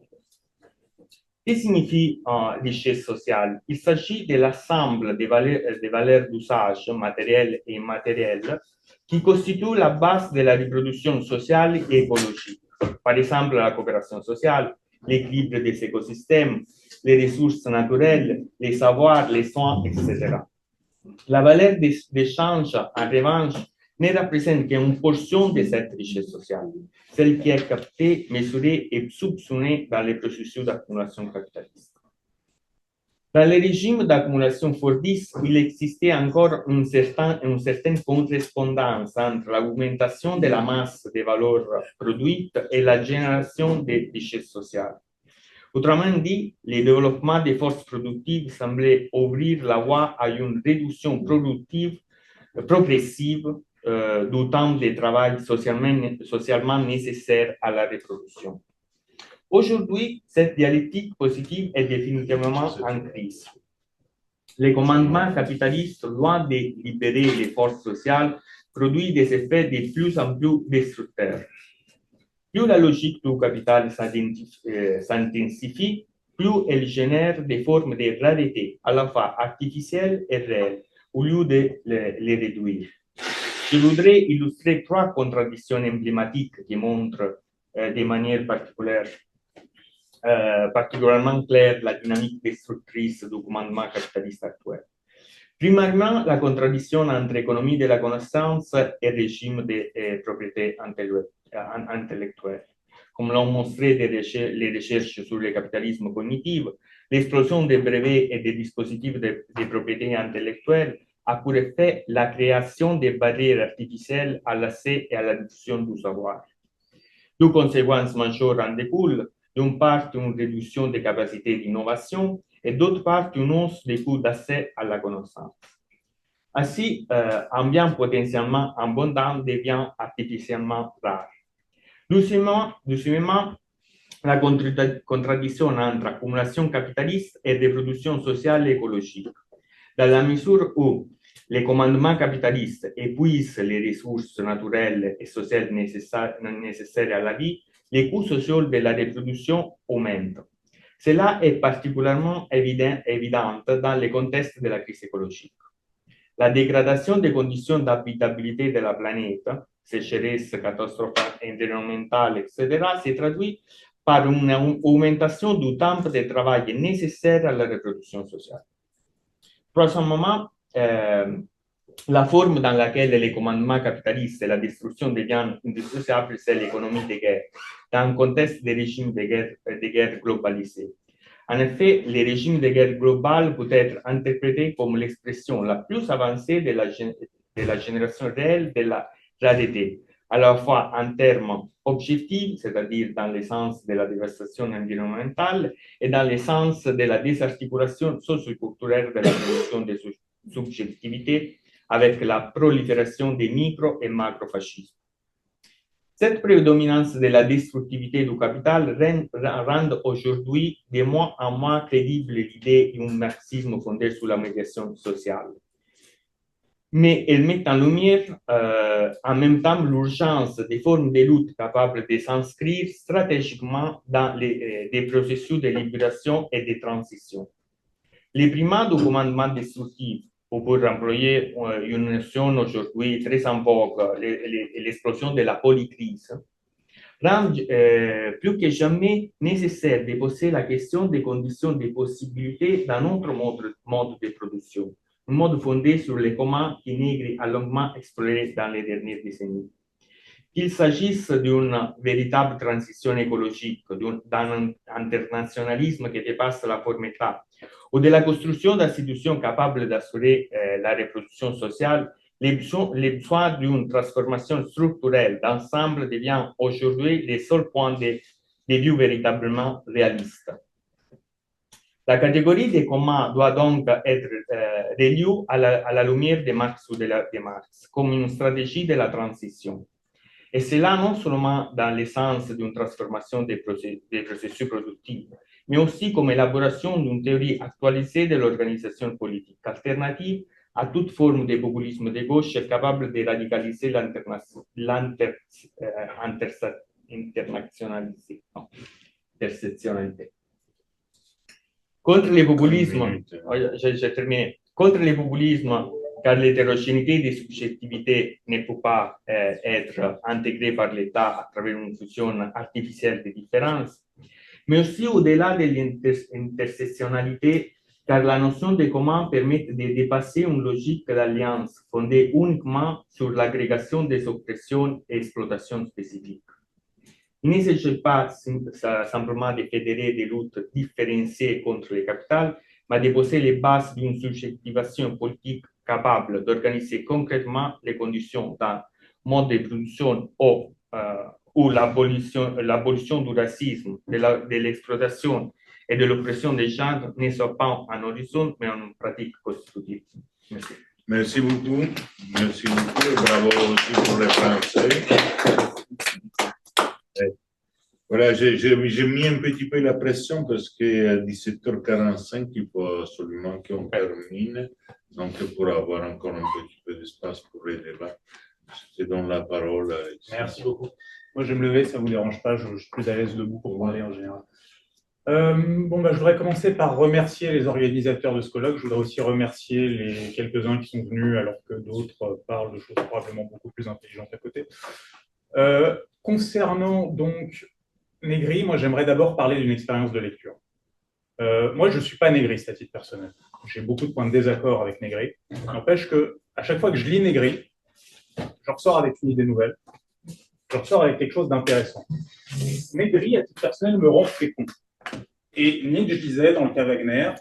Que signifie richesse sociale? Il s'agit de l'ensemble des valeurs d'usage matérielles et immatérielles qui constituent la base de la reproduction sociale et écologique. Par exemple, la coopération sociale, l'équilibre des écosystèmes, les ressources naturelles, les savoirs, les soins, etc. La valeur d'échange, en revanche, ne représente qu'une portion de cette richesse sociale, celle qui est captée, mesurée et soupçonnée dans les processus d'accumulation capitaliste. Dans le régime d'accumulation fordiste, il existait encore une certaine correspondance entre l'augmentation de la masse des valeurs produites et la génération de richesses sociales. Autrement dit, le développement des forces productives semblait ouvrir la voie à une réduction progressive du temps de travail socialement nécessaire à la reproduction. Aujourd'hui, cette dialectique positive est définitivement en crise. Le commandement capitaliste, loin de libérer les forces sociales, produit des effets de plus en plus destructeurs. Plus la logique du capital s'intensifie, plus elle génère des formes de rareté, à la fois artificielles et réelles, au lieu de les réduire. Je voudrais illustrer trois contradictions emblématiques qui montrent de manière particulièrement claire la dynamique destructrice du commandement capitaliste actuel. Premièrement, la contradiction entre économie de la connaissance et régime de propriété intellectuelle. Comme l'ont montré les recherches sur le capitalisme cognitif, l'explosion des brevets et des dispositifs de propriété intellectuelle a pour effet la création de barrières artificielles à l'accès et à la diffusion du savoir. Deux conséquences majeures en découlent, d'une part une réduction des capacités d'innovation et d'autre part une hausse des coûts d'accès à la connaissance. Ainsi, un bien potentiellement abondant devient artificiellement rare. Deuxièmement, la contradiction entre accumulation capitaliste et reproduction sociale et écologique. Dans la mesure où les commandements capitalistes épuisent les ressources naturelles et sociales nécessaires à la vie, les coûts sociaux de la reproduction augmentent. Cela est particulièrement évident dans le contexte de la crise écologique. La dégradation des conditions d'habitabilité de la planète, sécheresse, catastrophes environnementales, etc., se traduit par une augmentation du temps de travail nécessaire à la reproduction sociale. Troisièmement, la forme dans laquelle les commandements capitalistes et la destruction des biens indissociables, c'est l'économie de guerre, dans un contexte de régime de guerre globalisé. En effet, le régime de guerre globale peut être interprété comme l'expression la plus avancée de la génération réelle de la rareté, à la fois en termes objectifs, c'est-à-dire dans le sens de la dévastation environnementale, et dans le sens de la désarticulation socioculturelle de la production des subjectivités avec la prolifération des micro- et macrofascismes. Cette prédominance de la destructivité du capital rend aujourd'hui de moins en moins crédible l'idée d'un marxisme fondé sur la médiation sociale. Mais elle met en lumière en même temps l'urgence des formes de lutte capables de s'inscrire stratégiquement dans des processus de libération et de transition. Les primat du commandement destructif, ou pour employer une notion aujourd'hui très en vogue, l'explosion de la polycrise, rend plus que jamais nécessaire de poser la question des conditions de possibilité d'un autre mode de production, un mode fondé sur les communs qui Negri a longuement exploré dans les dernières décennies. Qu'il s'agisse d'une véritable transition écologique, d'un internationalisme qui dépasse la forme État, ou de la construction d'institutions capables d'assurer la reproduction sociale, les besoins d'une transformation structurelle d'ensemble devient aujourd'hui les seuls points de vue véritablement réalistes. La catégorie des communs doit donc être relue à la lumière de Marx ou de Marx, comme une stratégie de la transition. Et cela non seulement dans le sens d'une transformation des processus productifs, mais aussi comme élaboration d'une théorie actualisée de l'organisation politique, alternative à toute forme de populisme de gauche capable de radicaliser l'intersectionnalité. Contre les populismes, j'ai terminé, contre les populismes, car l'hétérogénéité des subjectivités ne peut pas être intégrée par l'État à travers une fusion artificielle des différences, mais aussi au-delà de l'intersectionnalité, car la notion de commun permet de dépasser une logique d'alliance fondée uniquement sur l'agrégation des oppressions et exploitations spécifiques. Il ne s'agit pas simplement de fédérer des luttes différenciées contre le capital, mais de poser les bases d'une subjectivation politique capable d'organiser concrètement les conditions d'un mode de production où l'abolition du racisme, de l'exploitation et de l'oppression des genres ne soit pas un horizon, mais une pratique constitutive. Merci.
Merci beaucoup. Merci beaucoup et bravo aussi pour les Français. Voilà, j'ai mis un petit peu la pression parce qu'à 17h45, il faut absolument qu'on termine. Donc, pour avoir encore un petit peu d'espace pour les débats, je te donne la parole.
Merci beaucoup. Moi, je vais me lever, ça ne vous dérange pas, je suis plus à l'aise debout pour parler en général. Je voudrais commencer par remercier les organisateurs de ce colloque. Je voudrais aussi remercier les quelques-uns qui sont venus alors que d'autres parlent de choses probablement beaucoup plus intelligentes à côté. Concernant donc Negri, moi j'aimerais d'abord parler d'une expérience de lecture. Moi je ne suis pas négriste à titre personnel. J'ai beaucoup de points de désaccord avec Negri. N'empêche qu'à chaque fois que je lis Negri, je ressors avec une idée nouvelle. Je ressors avec quelque chose d'intéressant. Negri, à titre personnel, me rend fécond. Et Nietzsche disait dans le cas Wagner,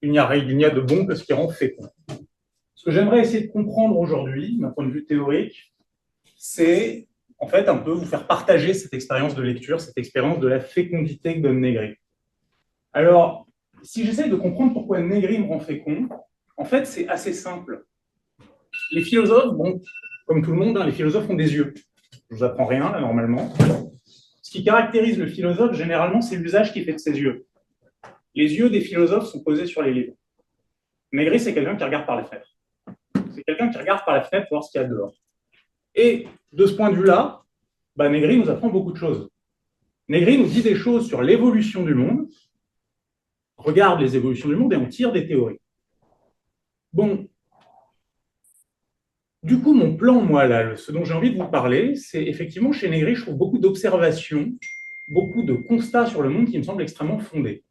il n'y a de bon que ce qui rend fécond. Ce que j'aimerais essayer de comprendre aujourd'hui, d'un point de vue théorique, c'est en fait un peu vous faire partager cette expérience de lecture, cette expérience de la fécondité que donne Negri. Alors, si j'essaie de comprendre pourquoi Negri me rend fécond, en fait c'est assez simple. les philosophes, bon, comme tout le monde, hein, les philosophes ont des yeux. Je vous apprends rien, là, normalement. Ce qui caractérise le philosophe, généralement, c'est l'usage qu'il fait de ses yeux. Les yeux des philosophes sont posés sur les livres. Negri, c'est quelqu'un qui regarde par la fenêtre. C'est quelqu'un qui regarde par la fenêtre pour voir ce qu'il y a dehors. Et de ce point de vue-là, Negri nous apprend beaucoup de choses. Negri nous dit des choses sur l'évolution du monde, regarde les évolutions du monde et on tire des théories. Bon, du coup, mon plan, moi, là, ce dont j'ai envie de vous parler, c'est effectivement, chez Negri, je trouve beaucoup d'observations, beaucoup de constats sur le monde qui me semblent extrêmement fondés.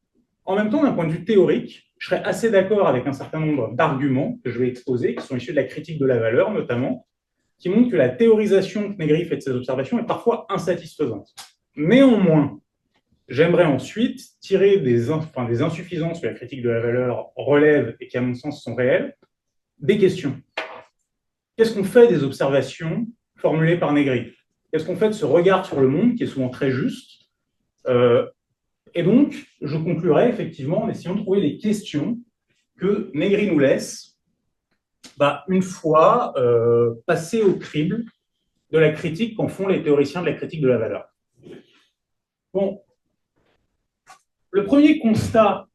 En même temps, d'un point de vue théorique, je serais assez d'accord avec un certain nombre d'arguments que je vais exposer, qui sont issus de la critique de la valeur, notamment, qui montrent que la théorisation que Negri fait de ces observations est parfois insatisfaisante. Néanmoins, j'aimerais ensuite tirer des insuffisances que la critique de la valeur relève et qui, à mon sens, sont réelles, des questions. Qu'est-ce qu'on fait des observations formulées par Negri? Qu'est-ce qu'on fait de ce regard sur le monde qui est souvent très juste? Et donc, je conclurai effectivement en essayant de trouver les questions que Negri nous laisse une fois passé au crible de la critique qu'en font les théoriciens de la critique de la valeur. Bon, le premier constat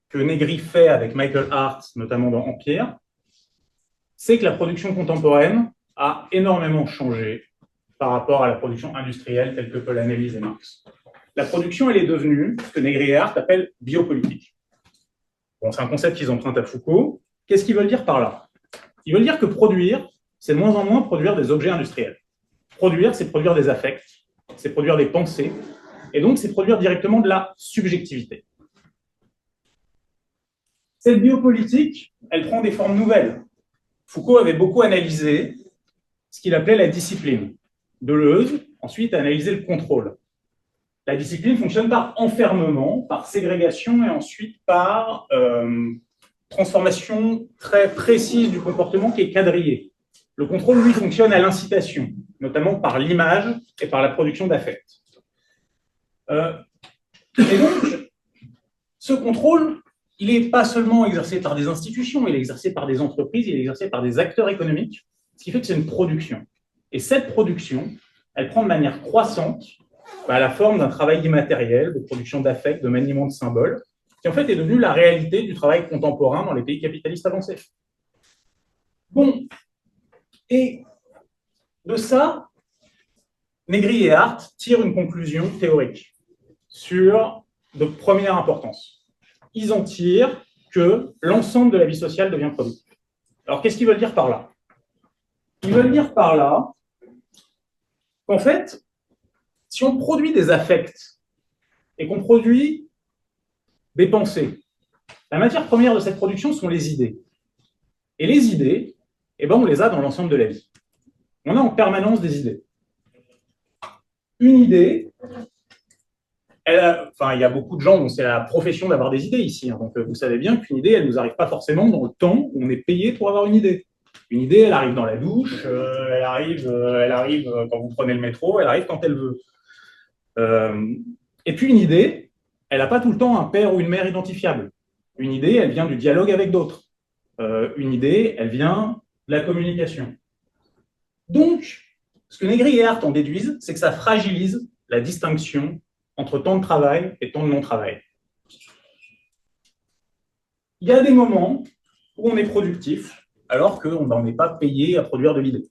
que Negri fait avec Michael Hart, notamment dans Empire, c'est que la production contemporaine a énormément changé par rapport à la production industrielle telle que peut l'analyser Marx. La production, elle est devenue ce que Negri et Hart appellent biopolitique. Bon, c'est un concept qu'ils empruntent à Foucault. Qu'est-ce qu'ils veulent dire par là? Ils veulent dire que produire, c'est de moins en moins produire des objets industriels. Produire, c'est produire des affects, c'est produire des pensées, et donc c'est produire directement de la subjectivité. Cette biopolitique, elle prend des formes nouvelles. Foucault avait beaucoup analysé ce qu'il appelait la discipline. Deleuze, ensuite, a analysé le contrôle. La discipline fonctionne par enfermement, par ségrégation et ensuite par transformation très précise du comportement qui est quadrillé. Le contrôle, lui, fonctionne à l'incitation, notamment par l'image et par la production d'affects. Et donc, ce contrôle, il n'est pas seulement exercé par des institutions, il est exercé par des entreprises, il est exercé par des acteurs économiques, ce qui fait que c'est une production. Et cette production, elle prend de manière croissante la forme d'un travail immatériel, de production d'affects, de maniement de symboles, qui en fait est devenu la réalité du travail contemporain dans les pays capitalistes avancés. Bon, et de ça, Negri et Hart tirent une conclusion théorique de première importance. Ils en tirent que l'ensemble de la vie sociale devient productive. Alors, qu'est-ce qu'ils veulent dire par là? Ils veulent dire par là qu'en fait, si on produit des affects et qu'on produit des pensées, la matière première de cette production sont les idées. Et les idées, on les a dans l'ensemble de la vie. On a en permanence des idées. Une idée, il y a beaucoup de gens dont c'est la profession d'avoir des idées ici. Donc, vous savez bien qu'une idée, elle ne nous arrive pas forcément dans le temps où on est payé pour avoir une idée. Une idée, elle arrive dans la douche, elle arrive quand vous prenez le métro, elle arrive quand elle veut. Et puis une idée, elle n'a pas tout le temps un père ou une mère identifiable. Une idée, elle vient du dialogue avec d'autres. Une idée, elle vient de la communication. Donc, ce que Negri et Hart en déduisent, c'est que ça fragilise la distinction entre temps de travail et temps de non-travail. Il y a des moments où on est productif, alors qu'on n'est pas payé à produire de l'idée.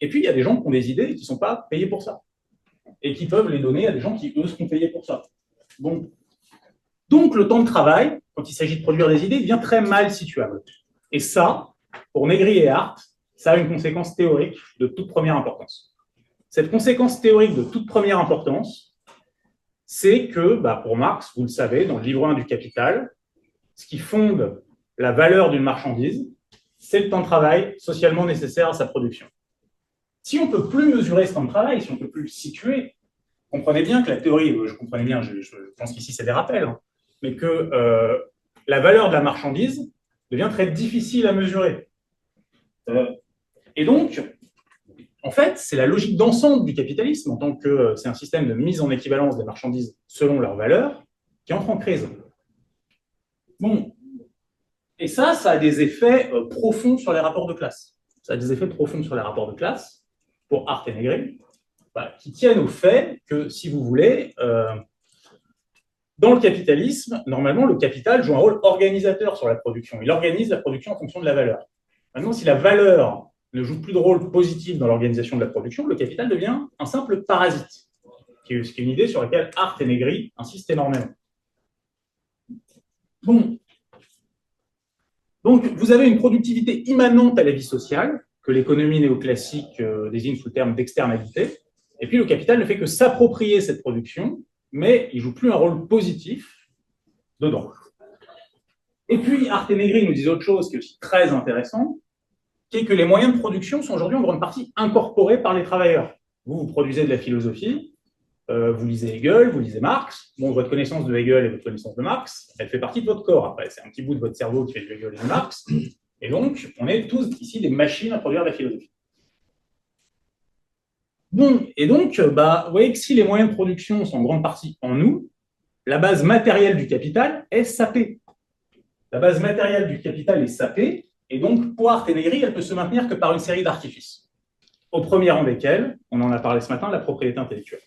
Et puis, il y a des gens qui ont des idées et qui ne sont pas payés pour ça. Et qui peuvent les donner à des gens qui, eux, seront payés pour ça. Bon. Donc, le temps de travail, quand il s'agit de produire des idées, devient très mal situable. Et ça, pour Negri et Hart, ça a une conséquence théorique de toute première importance. Cette conséquence théorique de toute première importance, c'est que, pour Marx, vous le savez, dans le livre 1 du Capital, ce qui fonde la valeur d'une marchandise, c'est le temps de travail socialement nécessaire à sa production. Si on ne peut plus mesurer ce temps de travail, si on ne peut plus le situer, comprenez bien que la théorie, je pense qu'ici c'est des rappels, mais que la valeur de la marchandise devient très difficile à mesurer. Et donc, en fait, c'est la logique d'ensemble du capitalisme, en tant que c'est un système de mise en équivalence des marchandises selon leur valeur, qui entre en crise. Bon. Et ça a des effets profonds sur les rapports de classe. ça a des effets profonds sur les rapports de classe, pour Hart et Negri, qui tiennent au fait que, si vous voulez, dans le capitalisme, normalement, le capital joue un rôle organisateur sur la production. Il organise la production en fonction de la valeur. Maintenant, si la valeur ne joue plus de rôle positif dans l'organisation de la production, le capital devient un simple parasite, ce qui est une idée sur laquelle Hart et Negri insistent énormément. Bon. Donc, vous avez une productivité immanente à la vie sociale, que l'économie néoclassique désigne sous le terme d'externalité, et puis le capital ne fait que s'approprier cette production, mais il ne joue plus un rôle positif dedans. Et puis, Hart et Negri nous disent autre chose qui est aussi très intéressant, qui est que les moyens de production sont aujourd'hui en grande partie incorporés par les travailleurs. Vous produisez de la philosophie, vous lisez Hegel, vous lisez Marx. Bon, votre connaissance de Hegel et votre connaissance de Marx, elle fait partie de votre corps. Après, c'est un petit bout de votre cerveau qui fait du Hegel et de Marx. Et donc, on est tous ici des machines à produire de la philosophie. Bon, et donc, vous voyez que si les moyens de production sont en grande partie en nous, la base matérielle du capital est sapée. La base matérielle du capital est sapée, et donc, pour Hart et Negri, elle peut se maintenir que par une série d'artifices. Au premier rang desquels, on en a parlé ce matin, la propriété intellectuelle.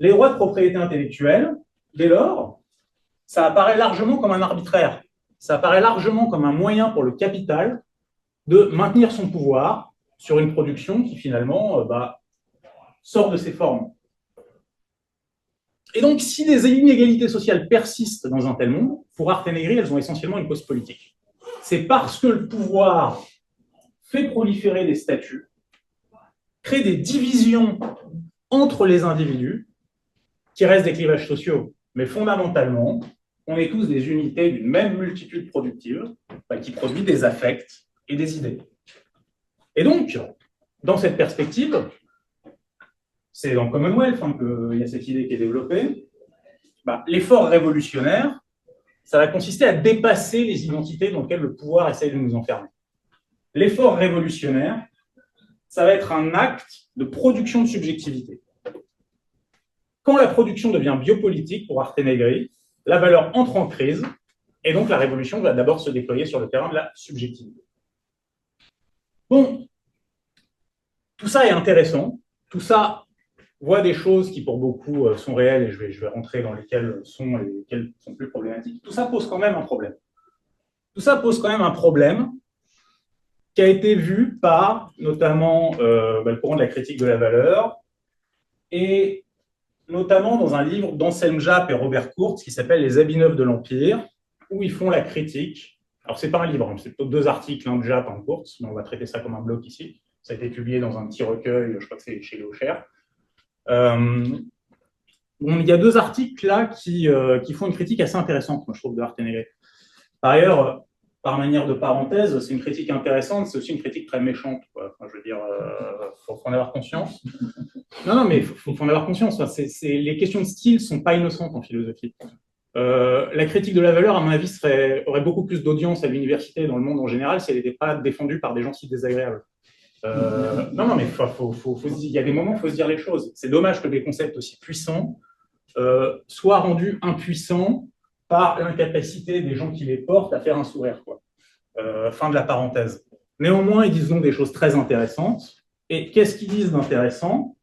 Les droits de propriété intellectuelle, dès lors, ça apparaît largement comme un arbitraire. Ça apparaît largement comme un moyen pour le capital de maintenir son pouvoir sur une production qui, finalement, sort de ses formes. Et donc, si des inégalités sociales persistent dans un tel monde, pour Hart et Negri, elles ont essentiellement une cause politique. C'est parce que le pouvoir fait proliférer des statuts, crée des divisions entre les individus, qui restent des clivages sociaux, mais fondamentalement, on est tous des unités d'une même multitude productive qui produit des affects et des idées. Et donc, dans cette perspective, c'est dans Commonwealth qu'il y a cette idée qui est développée, l'effort révolutionnaire, ça va consister à dépasser les identités dans lesquelles le pouvoir essaye de nous enfermer. L'effort révolutionnaire, ça va être un acte de production de subjectivité. Quand la production devient biopolitique pour Hart et Negri, la valeur entre en crise, et donc la révolution va d'abord se déployer sur le terrain de la subjectivité. Bon, tout ça est intéressant, tout ça voit des choses qui pour beaucoup sont réelles, et je vais rentrer dans lesquelles sont et lesquelles sont plus problématiques. Tout ça pose quand même un problème. Tout ça pose quand même un problème qui a été vu par notamment le courant de la critique de la valeur, et notamment dans un livre d'Anselm Japp et Robert Kurtz qui s'appelle « Les habits neufs de l'Empire », où ils font la critique. Alors, ce n'est pas un livre, c'est plutôt 2 articles, un de Japp, un de Kurtz, mais on va traiter ça comme un bloc ici. Ça a été publié dans un petit recueil, je crois que c'est chez Léo Cher. Il y a 2 articles là qui font une critique assez intéressante, moi je trouve, de Hart et Negri. Par ailleurs, par manière de parenthèse, c'est une critique intéressante, c'est aussi une critique très méchante, quoi. Enfin, je veux dire, faut en avoir conscience. Non, mais faut en avoir conscience. Enfin, les questions de style ne sont pas innocentes en philosophie. La critique de la valeur, à mon avis, aurait beaucoup plus d'audience à l'université et dans le monde en général si elle n'était pas défendue par des gens si désagréables. Non, mais il y a des moments où il faut se dire les choses. C'est dommage que des concepts aussi puissants soient rendus impuissants par l'incapacité des gens qui les portent à faire un sourire, quoi. Fin de la parenthèse. Néanmoins, ils disent donc des choses très intéressantes. Et qu'est-ce qu'ils disent d'intéressant?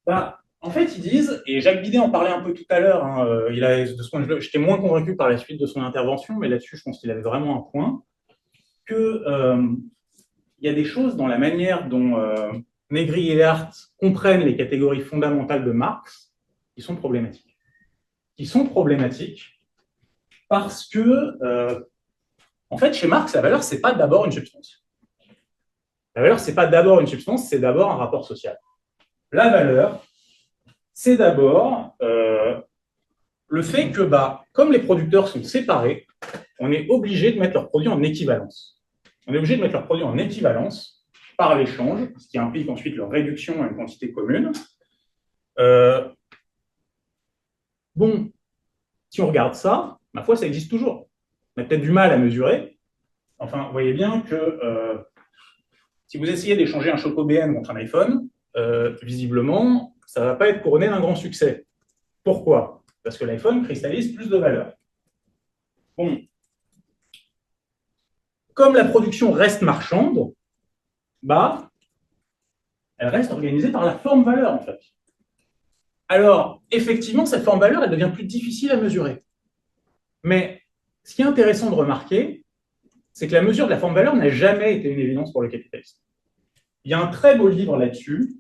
En fait, ils disent, et Jacques Bidet en parlait un peu tout à l'heure, de ce point de vue, j'étais moins convaincu par la suite de son intervention, mais là-dessus, je pense qu'il avait vraiment un point, que il y a des choses dans la manière dont Negri et Hart comprennent les catégories fondamentales de Marx qui sont problématiques. Qui sont problématiques parce que, en fait, chez Marx, la valeur, ce n'est pas d'abord une substance. La valeur, ce n'est pas d'abord une substance, c'est d'abord un rapport social. La valeur, c'est d'abord le fait que, comme les producteurs sont séparés, on est obligé de mettre leurs produits en équivalence. On est obligé de mettre leurs produits en équivalence par l'échange, ce qui implique ensuite leur réduction à une quantité commune. Bon, si on regarde ça, ma foi, ça existe toujours. On a peut-être du mal à mesurer. Enfin, vous voyez bien que si vous essayez d'échanger un Choco BN contre un iPhone, visiblement, ça ne va pas être couronné d'un grand succès. Pourquoi? Parce que l'iPhone cristallise plus de valeur. Bon. comme la production reste marchande, bah, elle reste organisée par la forme valeur, en fait. Alors, effectivement, cette forme valeur, elle devient plus difficile à mesurer. Mais ce qui est intéressant de remarquer, c'est que la mesure de la forme valeur n'a jamais été une évidence pour le capitalisme. Il y a un très beau livre là-dessus,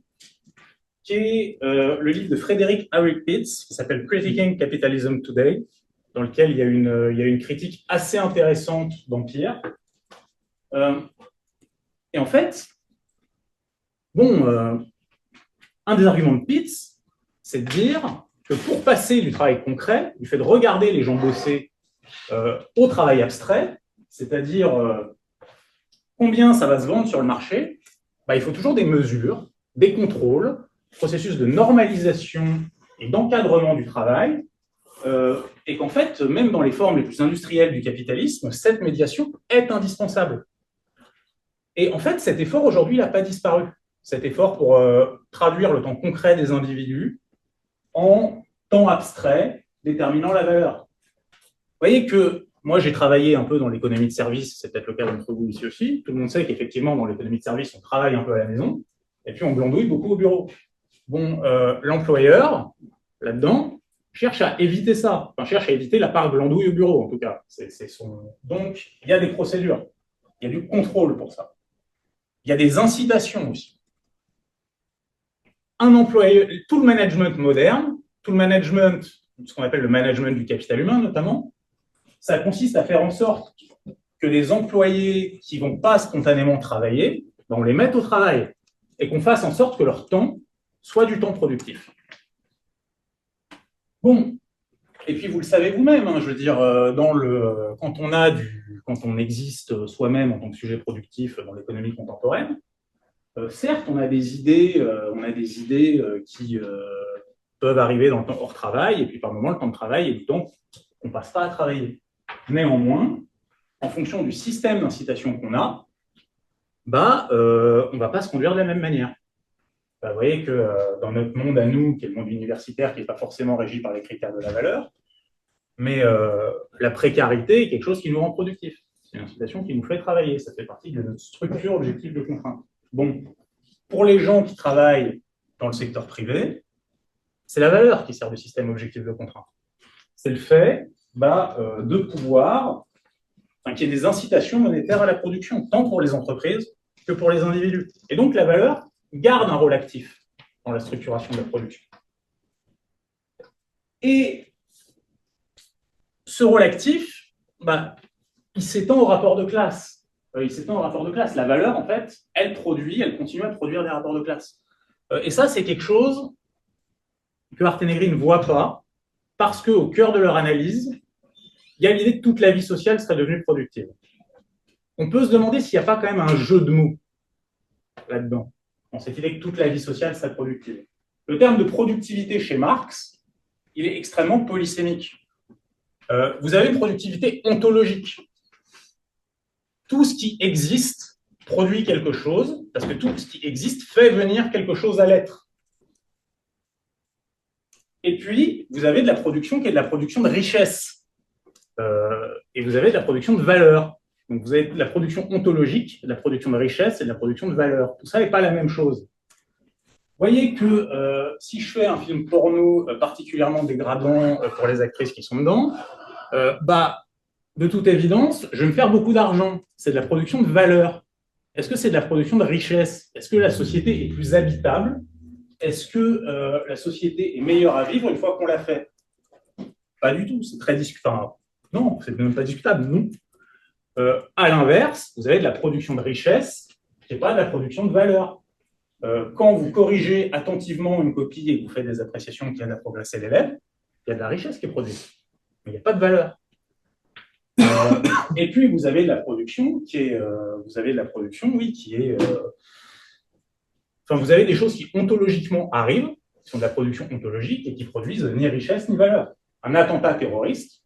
qui est le livre de Frederick Harry Pitts, qui s'appelle Critiquing Capitalism Today, dans lequel il y a une critique assez intéressante d'Empire. Et en fait, bon, un des arguments de Pitts, c'est de dire que pour passer du travail concret, du fait de regarder les gens bosser au travail abstrait, c'est-à-dire combien ça va se vendre sur le marché, bah, il faut toujours des mesures, des contrôles, processus de normalisation et d'encadrement du travail, et qu'en fait, même dans les formes les plus industrielles du capitalisme, cette médiation est indispensable. Et en fait, cet effort aujourd'hui n'a pas disparu. Cet effort pour traduire le temps concret des individus en temps abstrait déterminant la valeur. Vous voyez que moi, j'ai travaillé un peu dans l'économie de service, c'est peut-être le cas d'entre vous ici aussi. Tout le monde sait qu'effectivement, dans l'économie de service, on travaille un peu à la maison, et puis on glandouille beaucoup au bureau. Bon, l'employeur, là-dedans, cherche à éviter ça, enfin, cherche à éviter la part glandouille au bureau, en tout cas. Donc, il y a des procédures, il y a du contrôle pour ça. Il y a des incitations aussi. Un employeur, tout le management moderne, tout le management, ce qu'on appelle le management du capital humain notamment, ça consiste à faire en sorte que les employés qui ne vont pas spontanément travailler, ben on les mette au travail et qu'on fasse en sorte que leur temps soit du temps productif. Bon, et puis vous le savez vous-même, hein, je veux dire, quand on existe soi-même en tant que sujet productif dans l'économie contemporaine, certes, on a des idées qui peuvent arriver dans le temps hors travail, et puis par moment, le temps de travail est du temps qu'on ne passe pas à travailler. Néanmoins, en fonction du système d'incitation qu'on a, bah, on ne va pas se conduire de la même manière. Bah, vous voyez que dans notre monde à nous, qui est le monde universitaire, qui n'est pas forcément régi par les critères de la valeur, mais la précarité est quelque chose qui nous rend productifs. C'est une incitation qui nous fait travailler. Ça fait partie de notre structure objective de contrainte. Bon, pour les gens qui travaillent dans le secteur privé, c'est la valeur qui sert de système objectif de contrainte. C'est le fait de pouvoir, qu'il y ait des incitations monétaires à la production, tant pour les entreprises que pour les individus. Et donc, la valeur garde un rôle actif dans la structuration de la production. Et ce rôle actif, il s'étend au rapport de classe. La valeur, en fait, elle continue à produire des rapports de classe. Et ça, c'est quelque chose que Hardt et Negri ne voient pas, parce qu'au cœur de leur analyse, il y a l'idée que toute la vie sociale serait devenue productive. On peut se demander s'il n'y a pas quand même un jeu de mots là-dedans, dans cette idée que toute la vie sociale serait productive. Le terme de productivité chez Marx, il est extrêmement polysémique. Vous avez une productivité ontologique. Tout ce qui existe produit quelque chose, parce que tout ce qui existe fait venir quelque chose à l'être. Et puis, vous avez de la production qui est de la production de richesse. Et vous avez de la production de valeur. Donc, vous avez de la production ontologique, de la production de richesse et de la production de valeur. Tout ça n'est pas la même chose. Vous voyez que si je fais un film porno particulièrement dégradant pour les actrices qui sont dedans, de toute évidence, je vais me faire beaucoup d'argent. C'est de la production de valeur. Est-ce que c'est de la production de richesse? Est-ce que la société est plus habitable? Est-ce que la société est meilleure à vivre une fois qu'on l'a fait? Pas du tout, c'est très discutable. Non, c'est même pas discutable, non. À l'inverse, vous avez de la production de richesse qui n'est pas de la production de valeur. Quand vous corrigez attentivement une copie et que vous faites des appréciations qui aident à progresser l'élève, il y a de la richesse qui est produite, mais il n'y a pas de valeur. Et puis vous avez de la production qui est, vous avez des choses qui ontologiquement arrivent, qui sont de la production ontologique et qui produisent ni richesse ni valeur. Un attentat terroriste,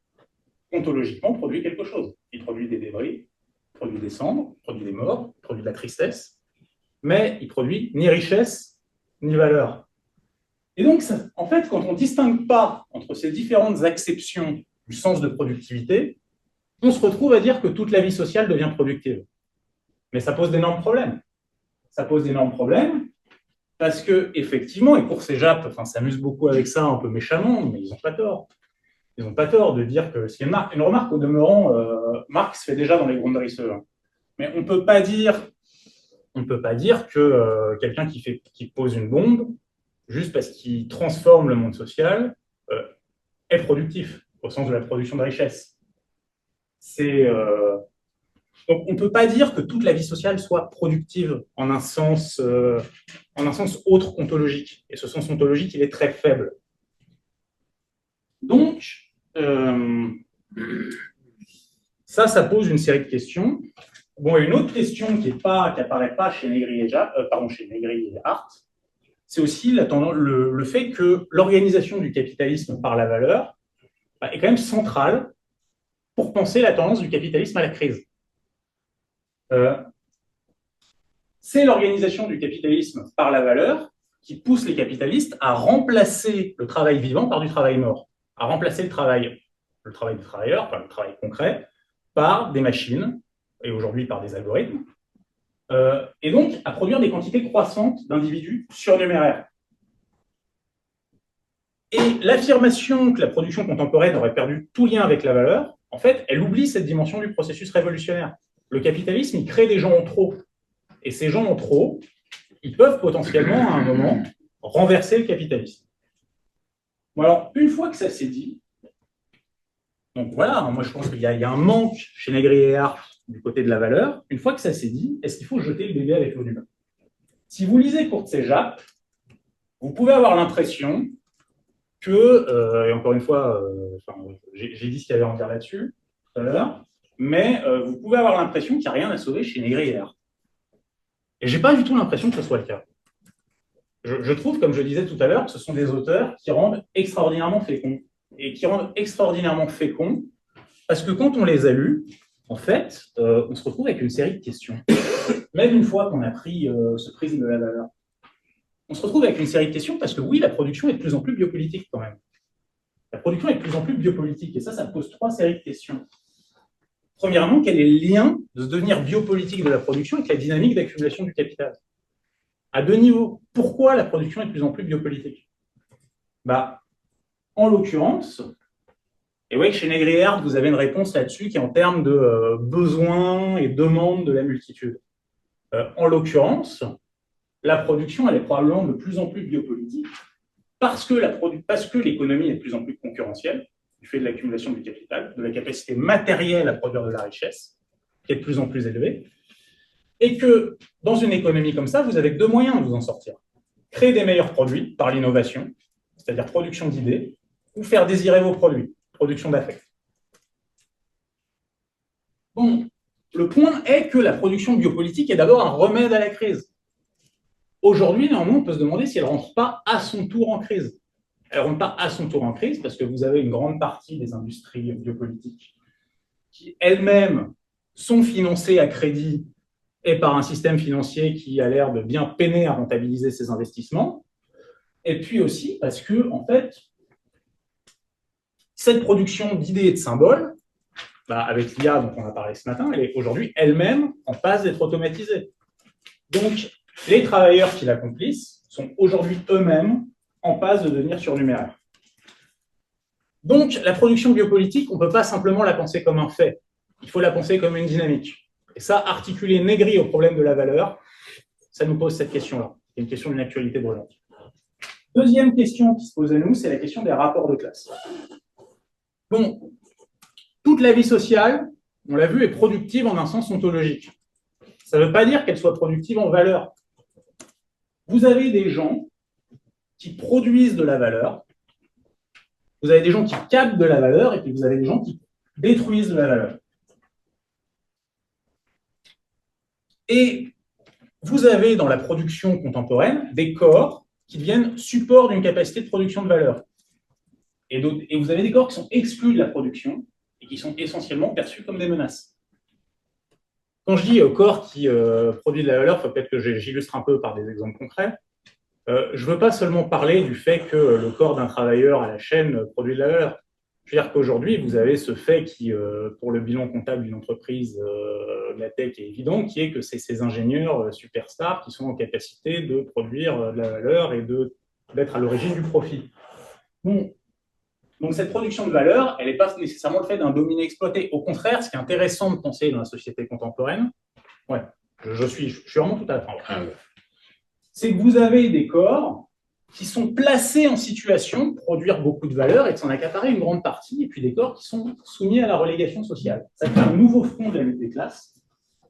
ontologiquement, produit quelque chose. Il produit des débris, produit des cendres, produit des morts, produit de la tristesse, mais il produit ni richesse ni valeur. Et donc, en fait, quand on ne distingue pas entre ces différentes acceptions du sens de productivité, on se retrouve à dire que toute la vie sociale devient productive. Mais ça pose d'énormes problèmes. Ça pose d'énormes problèmes parce que, effectivement, et pour ces JAP, enfin, s'amusent beaucoup avec ça un peu méchamment, mais ils n'ont pas tort. Ils n'ont pas tort de dire que c'est une remarque au demeurant, Marx fait déjà dans les Grundrisse. Mais on ne peut pas dire que quelqu'un qui pose une bombe, juste parce qu'il transforme le monde social, est productif, au sens de la production de richesse. Donc, on ne peut pas dire que toute la vie sociale soit productive en un sens autre ontologique. Et ce sens ontologique, il est très faible. Donc, ça pose une série de questions. Bon, une autre question qui n'apparaît pas chez Negri et Hart, c'est aussi le fait que l'organisation du capitalisme par la valeur est quand même centrale pour penser la tendance du capitalisme à la crise. C'est l'organisation du capitalisme par la valeur qui pousse les capitalistes à remplacer le travail vivant par du travail mort, à remplacer le travail du travailleur, enfin le travail concret, par des machines, et aujourd'hui par des algorithmes, et donc à produire des quantités croissantes d'individus surnuméraires. Et l'affirmation que la production contemporaine aurait perdu tout lien avec la valeur, en fait, elle oublie cette dimension du processus révolutionnaire. Le capitalisme, il crée des gens en trop. Et ces gens en trop, ils peuvent potentiellement, à un moment, renverser le capitalisme. Bon, alors, une fois que ça s'est dit, donc voilà, moi je pense qu'il y a un manque chez Negri et Hart du côté de la valeur. Une fois que ça s'est dit, est-ce qu'il faut jeter le bébé avec l'eau du bain? Si vous lisez Courtse et Japp, vous pouvez avoir l'impression que, et encore une fois, j'ai dit ce qu'il y avait à en dire là-dessus tout à l'heure, mais vous pouvez avoir l'impression qu'il n'y a rien à sauver chez Negri et Hart. Et je n'ai pas du tout l'impression que ce soit le cas. Je trouve, comme je disais tout à l'heure, que ce sont des auteurs qui rendent extraordinairement féconds. Et qui rendent extraordinairement féconds parce que quand on les a lus, en fait, on se retrouve avec une série de questions. Même une fois qu'on a pris ce prisme de la valeur, on se retrouve avec une série de questions parce que oui, la production est de plus en plus biopolitique quand même. La production est de plus en plus biopolitique et ça pose trois séries de questions. Premièrement, quel est le lien de ce devenir biopolitique de la production avec la dynamique d'accumulation du capital? À deux niveaux. Pourquoi la production est de plus en plus biopolitique? En l'occurrence, et oui, chez Negri et Hart, vous avez une réponse là-dessus qui est en termes de besoins et demandes de la multitude. En l'occurrence, la production, elle est probablement de plus en plus biopolitique parce que l'économie est de plus en plus concurrentielle, du fait de l'accumulation du capital, de la capacité matérielle à produire de la richesse, qui est de plus en plus élevée, et que dans une économie comme ça, vous avez deux moyens de vous en sortir. Créer des meilleurs produits par l'innovation, c'est-à-dire production d'idées, ou faire désirer vos produits, production d'affect. Bon, le point est que la production biopolitique est d'abord un remède à la crise. Aujourd'hui, néanmoins, on peut se demander si elle ne rentre pas à son tour en crise. Elle ne rentre pas à son tour en crise parce que vous avez une grande partie des industries biopolitiques qui elles-mêmes sont financées à crédit et par un système financier qui a l'air de bien peiner à rentabiliser ses investissements. Et puis aussi parce que, en fait, cette production d'idées et de symboles, avec l'IA dont on a parlé ce matin, elle est aujourd'hui elle-même en passe d'être automatisée. Donc, les travailleurs qui l'accomplissent sont aujourd'hui eux-mêmes en passe de devenir surnuméraires. Donc, la production biopolitique, on ne peut pas simplement la penser comme un fait. Il faut la penser comme une dynamique. Et ça, articuler Negri au problème de la valeur, ça nous pose cette question-là. C'est une question d'une actualité brûlante. Deuxième question qui se pose à nous, c'est la question des rapports de classe. Bon, toute la vie sociale, on l'a vu, est productive en un sens ontologique. Ça ne veut pas dire qu'elle soit productive en valeur. Vous avez des gens qui produisent de la valeur, vous avez des gens qui captent de la valeur, et puis vous avez des gens qui détruisent de la valeur. Et vous avez dans la production contemporaine des corps qui deviennent support d'une capacité de production de valeur. Et vous avez des corps qui sont exclus de la production et qui sont essentiellement perçus comme des menaces. Quand je dis corps qui produit de la valeur, il faut peut-être que j'illustre un peu par des exemples concrets. Je ne veux pas seulement parler du fait que le corps d'un travailleur à la chaîne produit de la valeur. Je veux dire qu'aujourd'hui, vous avez ce fait qui, pour le bilan comptable d'une entreprise de la tech est évident, qui est que c'est ces ingénieurs superstars qui sont en capacité de produire de la valeur et d'être à l'origine du profit. Bon. Donc cette production de valeur, elle n'est pas nécessairement le fait d'un dominé exploité. Au contraire, ce qui est intéressant de penser dans la société contemporaine, je suis vraiment tout à la fin, c'est que vous avez des corps qui sont placés en situation de produire beaucoup de valeur et de s'en accaparer une grande partie, et puis des corps qui sont soumis à la relégation sociale. Ça fait un nouveau front de la lutte des classes,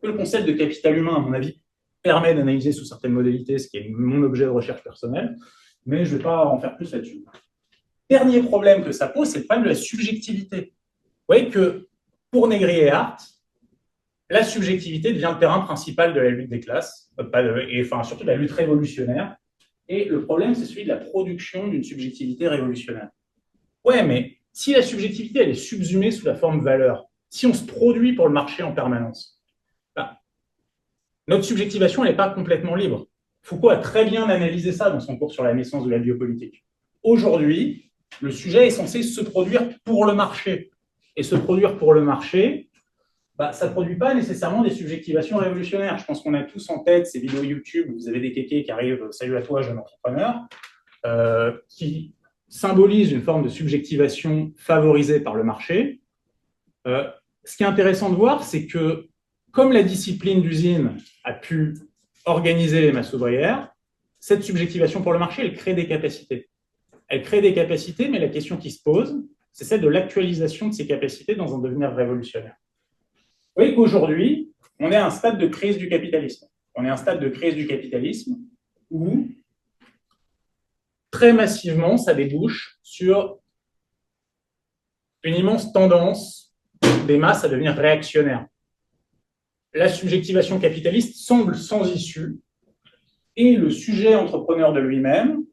que le concept de capital humain, à mon avis, permet d'analyser sous certaines modalités, ce qui est mon objet de recherche personnelle, mais je ne vais pas en faire plus là-dessus. Dernier problème que ça pose, c'est le problème de la subjectivité. Vous voyez que pour Negri et Hart, la subjectivité devient le terrain principal de la lutte des classes, et surtout de la lutte révolutionnaire. Et le problème, c'est celui de la production d'une subjectivité révolutionnaire. Ouais, mais si la subjectivité, elle est subsumée sous la forme valeur, si on se produit pour le marché en permanence, notre subjectivation, elle n'est pas complètement libre. Foucault a très bien analysé ça dans son cours sur la naissance de la biopolitique. Aujourd'hui, le sujet est censé se produire pour le marché. Et se produire pour le marché, ça ne produit pas nécessairement des subjectivations révolutionnaires. Je pense qu'on a tous en tête ces vidéos YouTube où vous avez des kékés qui arrivent « Salut à toi, jeune entrepreneur », qui symbolisent une forme de subjectivation favorisée par le marché. Ce qui est intéressant de voir, c'est que comme la discipline d'usine a pu organiser les masses ouvrières, cette subjectivation pour le marché, elle crée des capacités. Elle crée des capacités, mais la question qui se pose, c'est celle de l'actualisation de ces capacités dans un devenir révolutionnaire. Vous voyez qu'aujourd'hui, on est à un stade de crise du capitalisme. On est à un stade de crise du capitalisme où, très massivement, ça débouche sur une immense tendance des masses à devenir réactionnaires. La subjectivation capitaliste semble sans issue et le sujet entrepreneur de lui-même,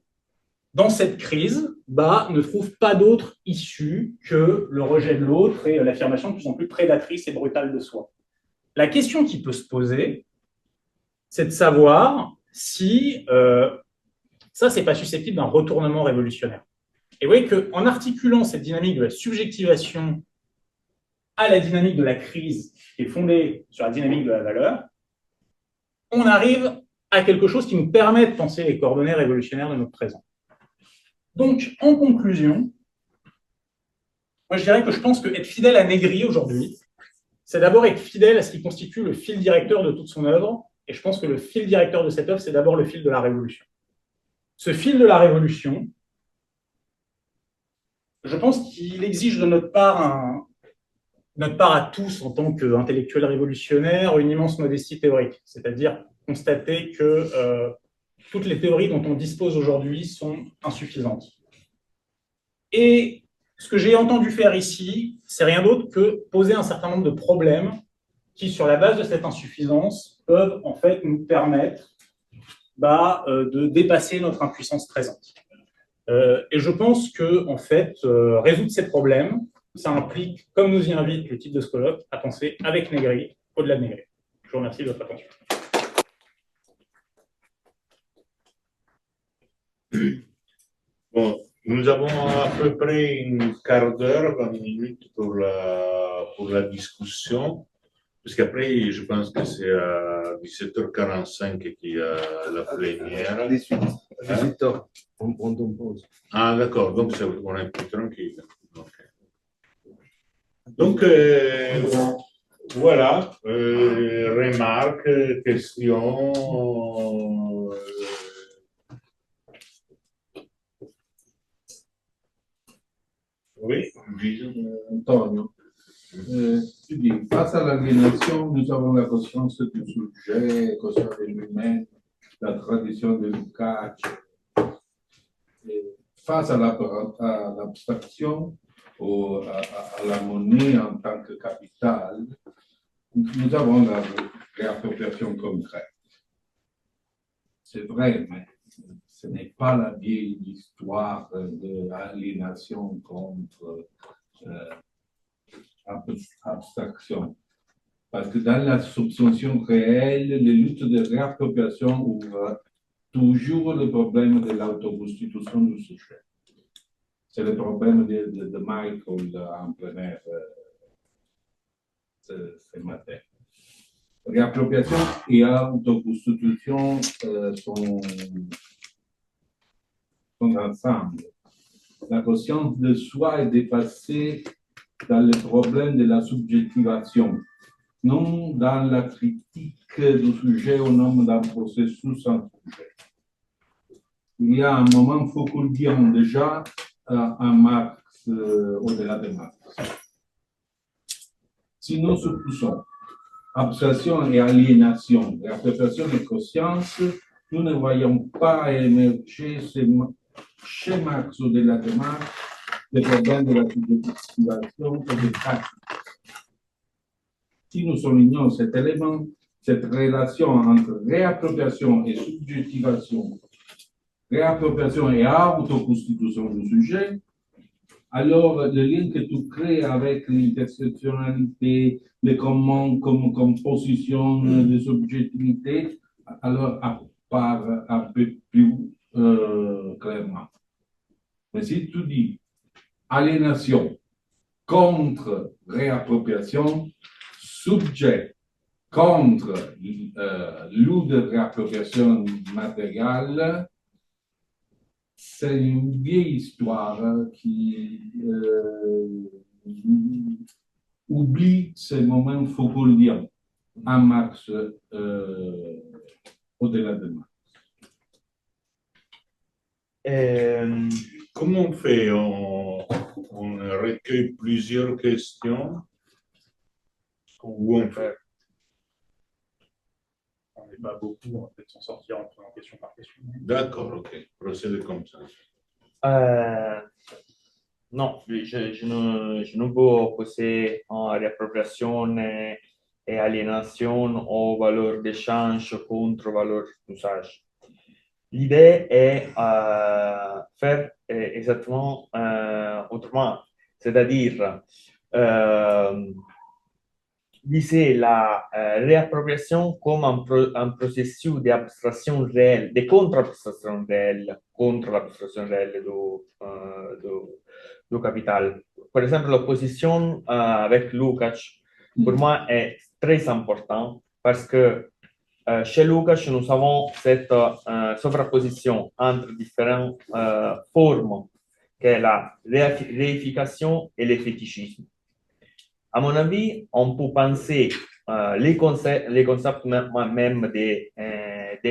dans cette crise, ne trouve pas d'autre issue que le rejet de l'autre et l'affirmation de plus en plus prédatrice et brutale de soi. La question qui peut se poser, c'est de savoir si ça, c'est pas susceptible d'un retournement révolutionnaire. Et vous voyez qu'en articulant cette dynamique de la subjectivation à la dynamique de la crise qui est fondée sur la dynamique de la valeur, on arrive à quelque chose qui nous permet de penser les coordonnées révolutionnaires de notre présent. Donc, en conclusion, moi je dirais que je pense qu'être fidèle à Negri aujourd'hui, c'est d'abord être fidèle à ce qui constitue le fil directeur de toute son œuvre, et je pense que le fil directeur de cette œuvre, c'est d'abord le fil de la révolution. Ce fil de la révolution, je pense qu'il exige de notre part à tous, en tant qu'intellectuels révolutionnaires, une immense modestie théorique, c'est-à-dire constater que toutes les théories dont on dispose aujourd'hui sont insuffisantes. Et ce que j'ai entendu faire ici, c'est rien d'autre que poser un certain nombre de problèmes qui, sur la base de cette insuffisance, peuvent en fait nous permettre de dépasser notre impuissance présente. Et je pense que, en fait, résoudre ces problèmes, ça implique, comme nous y invite le titre de ce colloque, à penser avec Negri, au-delà de Negri. Je vous remercie de votre attention.
Bon, nous avons à peu près une quart d'heure, 20 minutes pour la discussion, parce qu'après, je pense que c'est à 17h45 qu'il y a la plénière.
18h, on prend ton pause.
Ah, d'accord, donc on est plus tranquille. Okay. Donc, voilà, remarques, questions. Oui,
Antonio, tu dis, face à l'aliénation, nous avons la conscience du sujet, conscience de lui-même, la tradition de Lukács. Face à l'abstraction, ou à la monnaie en tant que capital, nous avons la réappropriation concrète. C'est vrai, mais ce n'est pas la vieille histoire de l'aliénation contre abstraction. Parce que dans la subsumption réelle, les luttes de réappropriation ouvrent toujours le problème de l'autoconstitution du sujet. C'est le problème de Michael en plein air ce matin. Réappropriation et autoconstitution sont ensemble. La conscience de soi est dépassée dans le problème de la subjectivation, non dans la critique du sujet au nom d'un processus en sujet. Il y a un moment foucaultien déjà en Marx, au-delà de Marx. Si nous supposons abstraction et aliénation, réappropriation et conscience, nous ne voyons pas émerger chez Marx au-delà de Marx le problème de la subjectivation et des pratiques. Si nous soulignons cet élément, cette relation entre réappropriation et subjectivation, réappropriation et autoconstitution du sujet, alors le lien que tu crées avec l'intersectionnalité, les compositions de subjectivité, alors apparaît un peu plus clairement. Mais si tu dis aliénation contre réappropriation, sujet contre l'ou de réappropriation matérielle, c'est une vieille histoire qui oublie ces moments Foucauldiens en Marx au-delà de Marx.
Comment on fait? On recueille plusieurs questions ou on fait?
On n'est pas beaucoup, on va peut-être s'en sortir en prenant question par question.
D'accord, ok. Procédez comme ça.
Non, je ne peux opposer réappropriation et aliénation aux valeurs d'échange contre valeurs d'usage. L'idée est faire exactement autrement, c'est-à-dire viser la réappropriation comme un processus d'abstraction réelle, de contre-abstraction réelle, contre l'abstraction réelle du capital. Par exemple, l'opposition avec Lukács, pour moi, est très important parce que chez Lukács, nous avons cette superposition entre différentes formes, qui est la réification et le fétichisme. À mon avis, on peut penser les concepts même des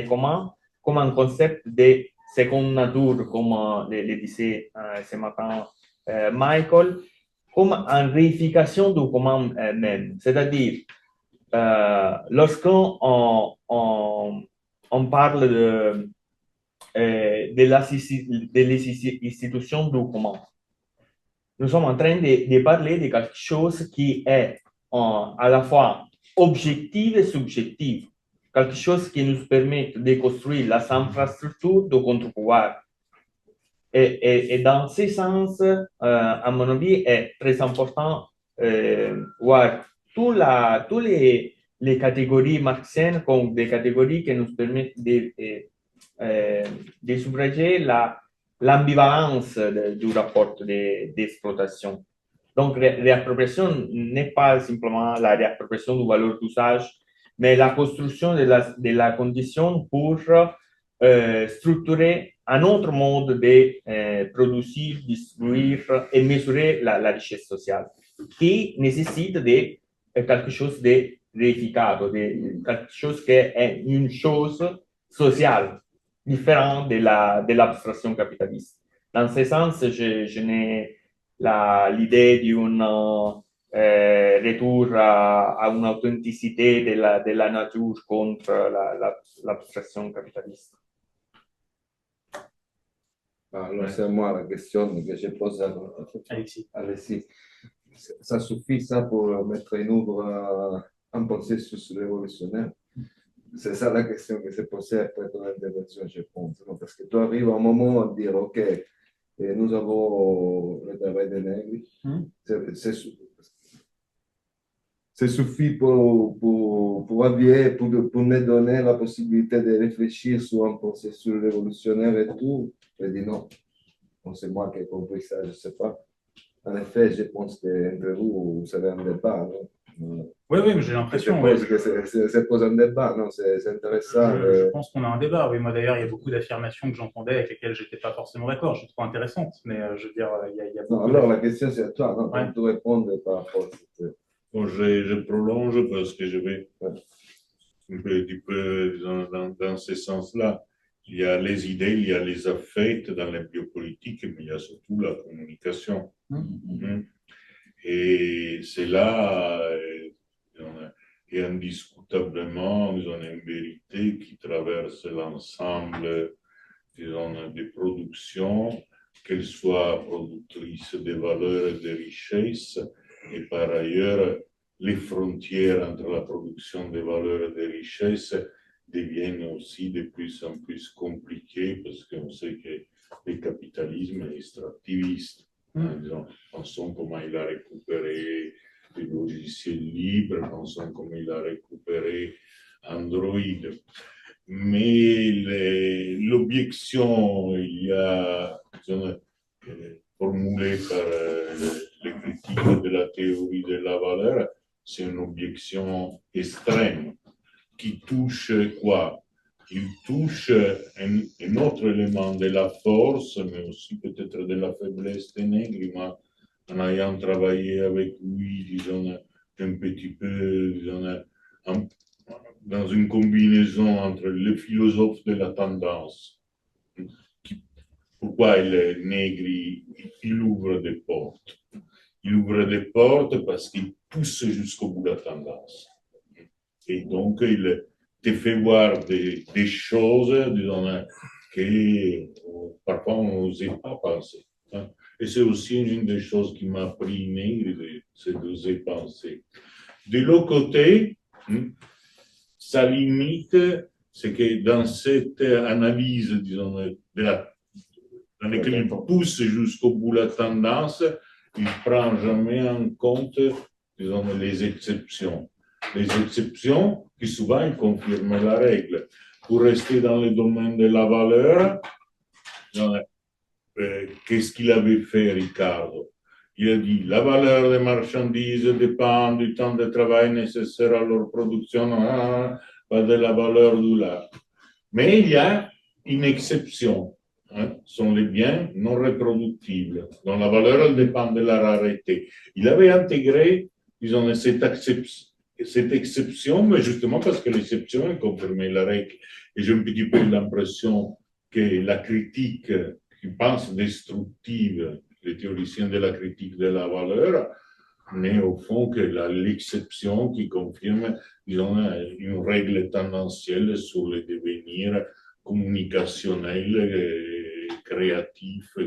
communs comme un concept de seconde nature, comme le disait ce matin Michael, comme une réification du commun même. C'est-à-dire, lorsqu'on parle de l'institution du commun, nous sommes en train de parler de quelque chose qui est à la fois objectif et subjectif, quelque chose qui nous permet de construire les infrastructures de contre-pouvoir. Et dans ce sens, à mon avis, est très important voir toutes les catégories marxiennes comme des catégories qui nous permettent de suffrager l'ambivalence du rapport d'exploitation. Donc, réappropriation n'est pas simplement la réappropriation du valeur d'usage, mais la construction de la condition pour structurer un autre mode de produire, distribuer et mesurer la richesse sociale, qui nécessite quelque chose de réificato, quelque chose qui est une chose sociale, différente de l'abstraction capitaliste. Dans ce sens, je n'ai l'idée d'un retour à une authenticité de la nature contre l'abstraction capitaliste.
Alors, c'est moi la question que je pose à Alexis. Ça suffit ça pour mettre en œuvre un processus révolutionnaire? C'est ça la question que s'est posée après ton intervention, je pense. Non? Parce que tu arrives à un moment à dire, OK, nous avons le travail des nègres. Ça suffit pour me donner la possibilité de réfléchir sur un processus révolutionnaire et tout. Je dis non. c'est moi qui ai compris ça, je ne sais pas. En effet, je pense qu'entre vous, vous avez un débat, non?
Oui, oui, mais j'ai l'impression.
Je pense que c'est pose un débat, non? C'est intéressant.
Je pense qu'on a un débat. Oui, moi d'ailleurs, il y a beaucoup d'affirmations que j'entendais avec lesquelles je n'étais pas forcément d'accord. Je trouve intéressantes, mais je veux dire, il y a beaucoup.
Non, alors la question c'est à toi, non?
Ouais.
Tu réponds par rapport à cette.
Bon, je prolonge parce que je vais un petit peu dans ce sens-là. Il y a les idées, il y a les affects dans la biopolitique, mais il y a surtout la communication. Et c'est là, et indiscutablement, une vérité qui traverse l'ensemble des productions, qu'elles soient productrices de valeurs et de richesses, et par ailleurs, les frontières entre la production de valeurs et de richesses deviennent aussi de plus en plus compliquées parce qu'on sait que le capitalisme est extractiviste. Pensons comment il a récupéré les logiciels libres, pensons comment il a récupéré Android. Mais l'objection, il y a formulée par les critiques de la théorie de la valeur, c'est une objection extrême qui touche quoi? Il touche un autre élément de la force, mais aussi peut-être de la faiblesse des nègres. Moi, en ayant travaillé avec lui, disons, un petit peu, disons, dans une combinaison entre les philosophes de la tendance. Pourquoi les nègres, il ouvre des portes? Il ouvre des portes parce qu'il pousse jusqu'au bout de la tendance. Et donc, il te fait voir des choses, disons, que parfois on n'osait pas penser. Et c'est aussi une des choses qui m'a appris nègre, c'est d'oser penser. De l'autre côté, sa limite, c'est que dans cette analyse, disons, dans laquelle il pousse jusqu'au bout la tendance, il ne prend jamais en compte, disons, les exceptions. Les exceptions qui souvent confirment la règle. Pour rester dans le domaine de la valeur, qu'est-ce qu'il avait fait, Ricardo? Il a dit la valeur des marchandises dépend du temps de travail nécessaire à leur production, pas de la valeur du lard. Mais il y a une exception. Sont les biens non reproductibles, dont la valeur elle dépend de la rareté. Il avait intégré, disons, cette exception, mais justement parce que l'exception confirmait la règle. Et j'ai un petit peu l'impression que la critique qui pense destructive, les théoriciens de la critique de la valeur, n'est au fond que l'exception qui confirme, disons, une règle tendancielle sur le devenir communicationnel, créatif,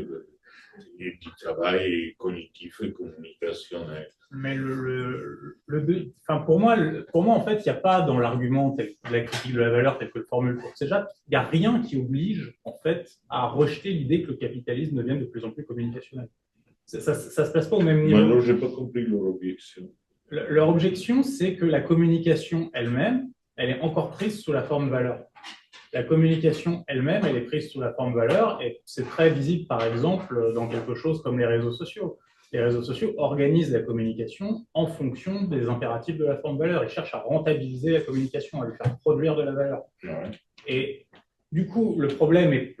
et du travail cognitif et communicationnel.
Mais pour moi, en fait, il n'y a pas dans l'argument de la critique de la valeur tel que le formule Courtséjat, il n'y a rien qui oblige, en fait, à rejeter l'idée que le capitalisme devienne de plus en plus communicationnel. Ça ne se passe pas au même niveau.
Alors, je n'ai pas compris leur objection.
Leur objection, c'est que la communication elle-même, elle est encore prise sous la forme valeur. La communication elle-même, elle est prise sous la forme valeur, et c'est très visible, par exemple, dans quelque chose comme les réseaux sociaux. Les réseaux sociaux organisent la communication en fonction des impératifs de la forme valeur. Ils cherchent à rentabiliser la communication, à lui faire produire de la valeur.
Ouais.
Et du coup, le problème est,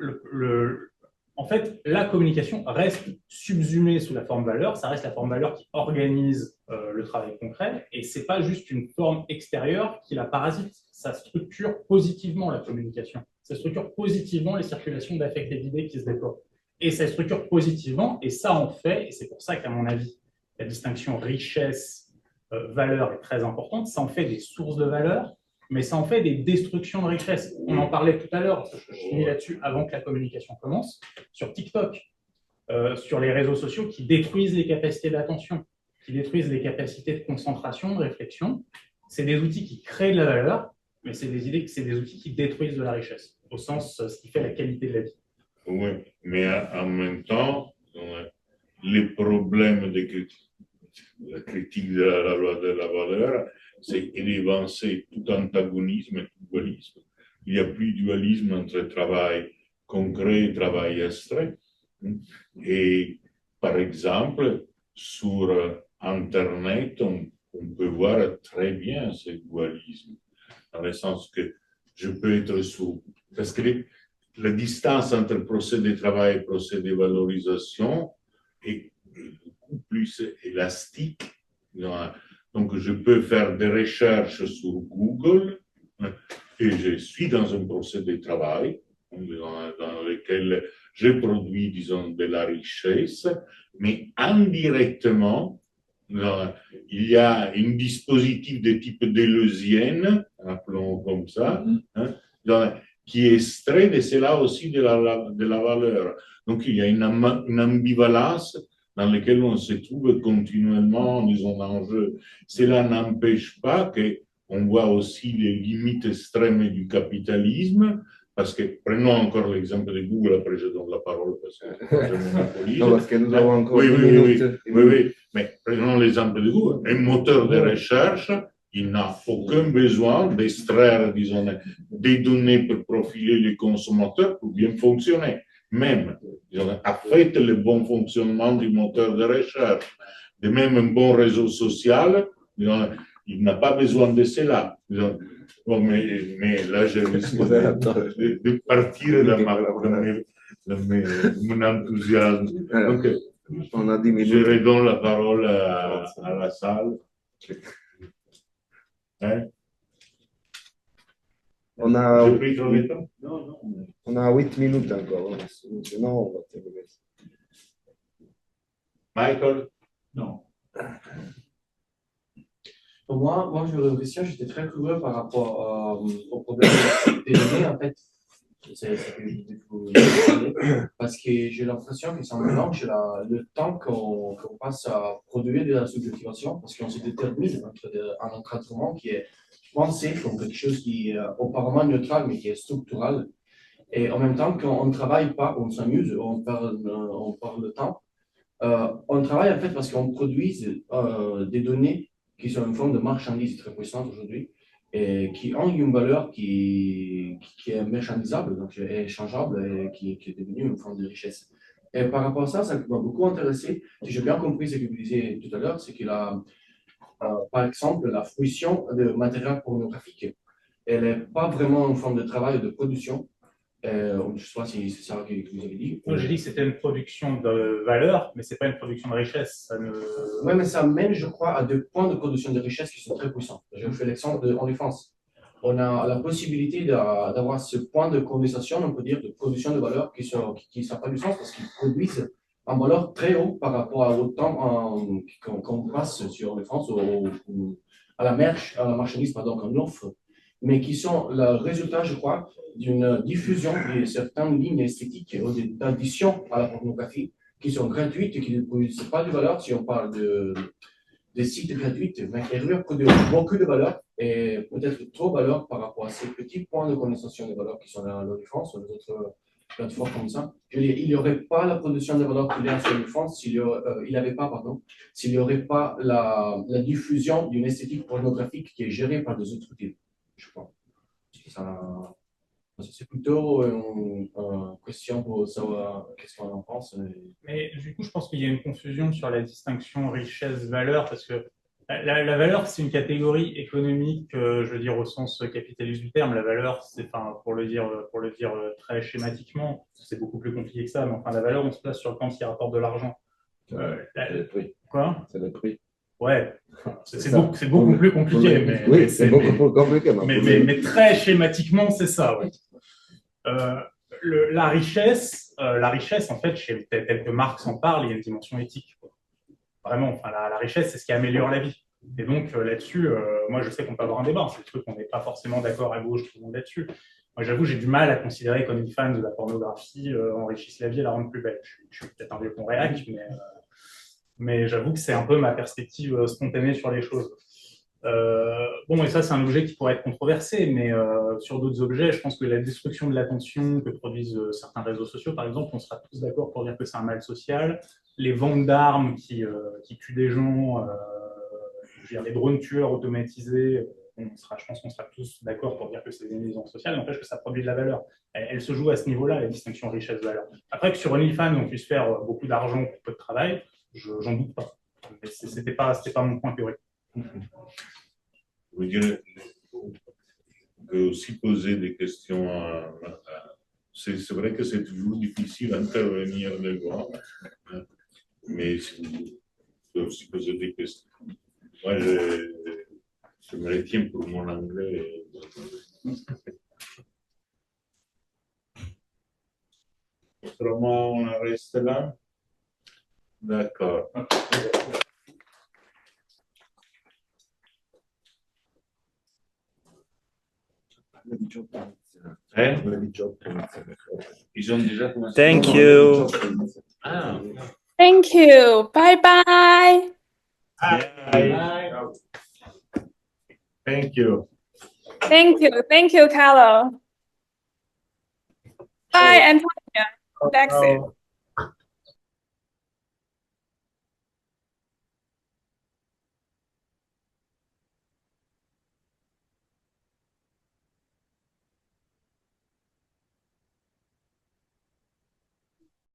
en fait, la communication reste subsumée sous la forme valeur. Ça reste la forme valeur qui organise le travail concret, et c'est pas juste une forme extérieure qui la parasite. Ça structure positivement la communication. Ça structure positivement les circulations d'affects et d'idées qui se déploient. Et ça structure positivement, et ça en fait, et c'est pour ça qu'à mon avis, la distinction richesse-valeur est très importante, ça en fait des sources de valeur, mais ça en fait des destructions de richesse. On en parlait tout à l'heure, je finis là-dessus avant que la communication commence, sur TikTok, sur les réseaux sociaux qui détruisent les capacités d'attention, qui détruisent les capacités de concentration, de réflexion. C'est des outils qui créent de la valeur, mais c'est des outils qui détruisent de la richesse, au sens ce qui fait la qualité de la vie.
Oui, mais en même temps, les problèmes de la critique de la loi de la valeur, c'est d'évancer tout antagonisme et tout dualisme. Il n'y a plus de dualisme entre travail concret et travail abstrait. Et par exemple, sur Internet, on peut voir très bien ce dualisme, dans le sens que je peux être sous... Parce que la distance entre procédé de travail et procédé de valorisation est beaucoup plus élastique. Donc, je peux faire des recherches sur Google et je suis dans un procédé de travail dans lequel je produis, disons, de la richesse, mais indirectement, il y a un dispositif de type déleuzienne, appelons comme ça, qui extrait de cela aussi de la valeur. Donc, il y a une ambivalence dans laquelle on se trouve continuellement dans un enjeu. Cela n'empêche pas qu'on voit aussi les limites extrêmes du capitalisme, parce que, prenons encore l'exemple de Google, après je donne la parole parce que je monopolise.
Non, parce que nous avons encore
oui,
10
oui,
minutes.
Oui, mais prenons l'exemple de Google. Un moteur de recherche, il n'a aucun besoin d'extraire, disons, des données pour profiler les consommateurs pour bien fonctionner. Même, disons, affecte le bon fonctionnement du moteur de recherche. De même, un bon réseau social, disons, il n'a pas besoin de cela. Disons, bon, mais là, je risque de partir de mon enthousiasme. Donc,
on a 10 minutes.
je redonne la parole à la salle. Hein?
On a,
J'ai pris trop de temps?
Non. On a 8 minutes encore. Sinon, on va terminer.
Michael?
Non. Pour moi, je une question, j'étais très curieux par rapport au problème des données, en fait. C'est ce que je voulais vous parler, parce que j'ai l'impression que ça mélange le temps qu'on passe à produire de la subjectivation, parce qu'on se détermine entre un encadrement qui est pensé comme quelque chose qui est auparavant neutral, mais qui est structural. Et en même temps, quand on ne travaille pas, on s'amuse, on perd le temps. On travaille en fait parce qu'on produit des données qui sont une forme de marchandise très puissante aujourd'hui et qui ont une valeur qui est marchandisable, donc échangeable et qui est devenue une forme de richesse. Et par rapport à ça, ça m'a beaucoup intéressé. Si j'ai bien compris ce que vous disiez tout à l'heure, c'est que par exemple, la fruition de matériel pornographique, elle n'est pas vraiment une forme de travail de production. Je ne sais pas si c'est ça que vous avez dit.
Moi, j'ai dit que c'était une production de valeur, mais ce n'est pas une production de richesse.
Oui, mais ça mène, je crois, à des points de production de richesse qui sont très puissants. Je fais l'exemple en défense. On a la possibilité d'avoir ce point de condensation, on peut dire, de production de valeur qui n'a pas du sens parce qu'ils produisent en valeur très haut par rapport au temps qu'on passe sur les France à la marchandise, pardon, qu'on offre, mais qui sont le résultat, je crois, d'une diffusion de certaines lignes esthétiques d'addition à la pornographie qui sont gratuites et qui ne produisent pas de valeur si on parle des sites gratuits, mais qui produisent beaucoup de valeur et peut-être trop de valeur par rapport à ces petits points de condensation de valeur qui sont dans l'OnlyFans ou les autres plateformes comme ça. Je veux dire, il n'y aurait pas la production de valeur qu'il y a sur l'OnlyFans s'il n'y aurait pas la diffusion d'une esthétique pornographique qui est gérée par des autres outils, je crois. C'est plutôt une question pour savoir qu'est-ce qu'on en pense.
Mais du coup, je pense qu'il y a une confusion sur la distinction richesse-valeur, parce que la valeur, c'est une catégorie économique, je veux dire, au sens capitaliste du terme. La valeur, c'est, enfin, pour le dire très schématiquement, c'est beaucoup plus compliqué que ça, mais enfin, la valeur, on se place sur le plan qui rapporte de l'argent.
C'est le prix.
Quoi?
C'est le prix.
Ouais, c'est beaucoup plus compliqué. Mais,
oui, c'est beaucoup plus compliqué.
Mais très schématiquement, c'est ça. Ouais. La richesse, en fait, tel que Marx en parle, il y a une dimension éthique. Quoi. Vraiment, enfin, la richesse, c'est ce qui améliore la vie. Et donc, là-dessus, moi, je sais qu'on peut avoir un débat. C'est le truc qu'on n'est pas forcément d'accord à gauche, tout le monde là-dessus. Moi, j'avoue, j'ai du mal à considérer comme une fan de la pornographie enrichisse la vie et la rende plus belle. Je suis peut-être un vieux con réac, mais j'avoue que c'est un peu ma perspective spontanée sur les choses. Bon, et ça, c'est un objet qui pourrait être controversé, mais sur d'autres objets, je pense que la destruction de l'attention que produisent certains réseaux sociaux, par exemple, on sera tous d'accord pour dire que c'est un mal social. Les ventes d'armes qui tuent des gens, je veux dire, les drones tueurs automatisés, je pense qu'on sera tous d'accord pour dire que c'est des maisons sociales, n'empêche que ça produit de la valeur. Elle se joue à ce niveau-là, la distinction richesse-valeur. Après que sur OnlyFans, on puisse faire beaucoup d'argent pour peu de travail, j'en doute pas. Mais c'était pas mon point théorique.
On peut aussi poser des questions c'est vrai que c'est toujours difficile d'intervenir devant, mais vous pouvez aussi poser des questions. Moi, je me retiens pour mon anglais. Autrement, on en reste là. D'accord. Ils ont déjà commencé.
Thank you.
Ah.
Thank you. Bye bye.
Bye. Thank you.
Thank you. Thank you, Carlo. Bye, Antonia. That's it.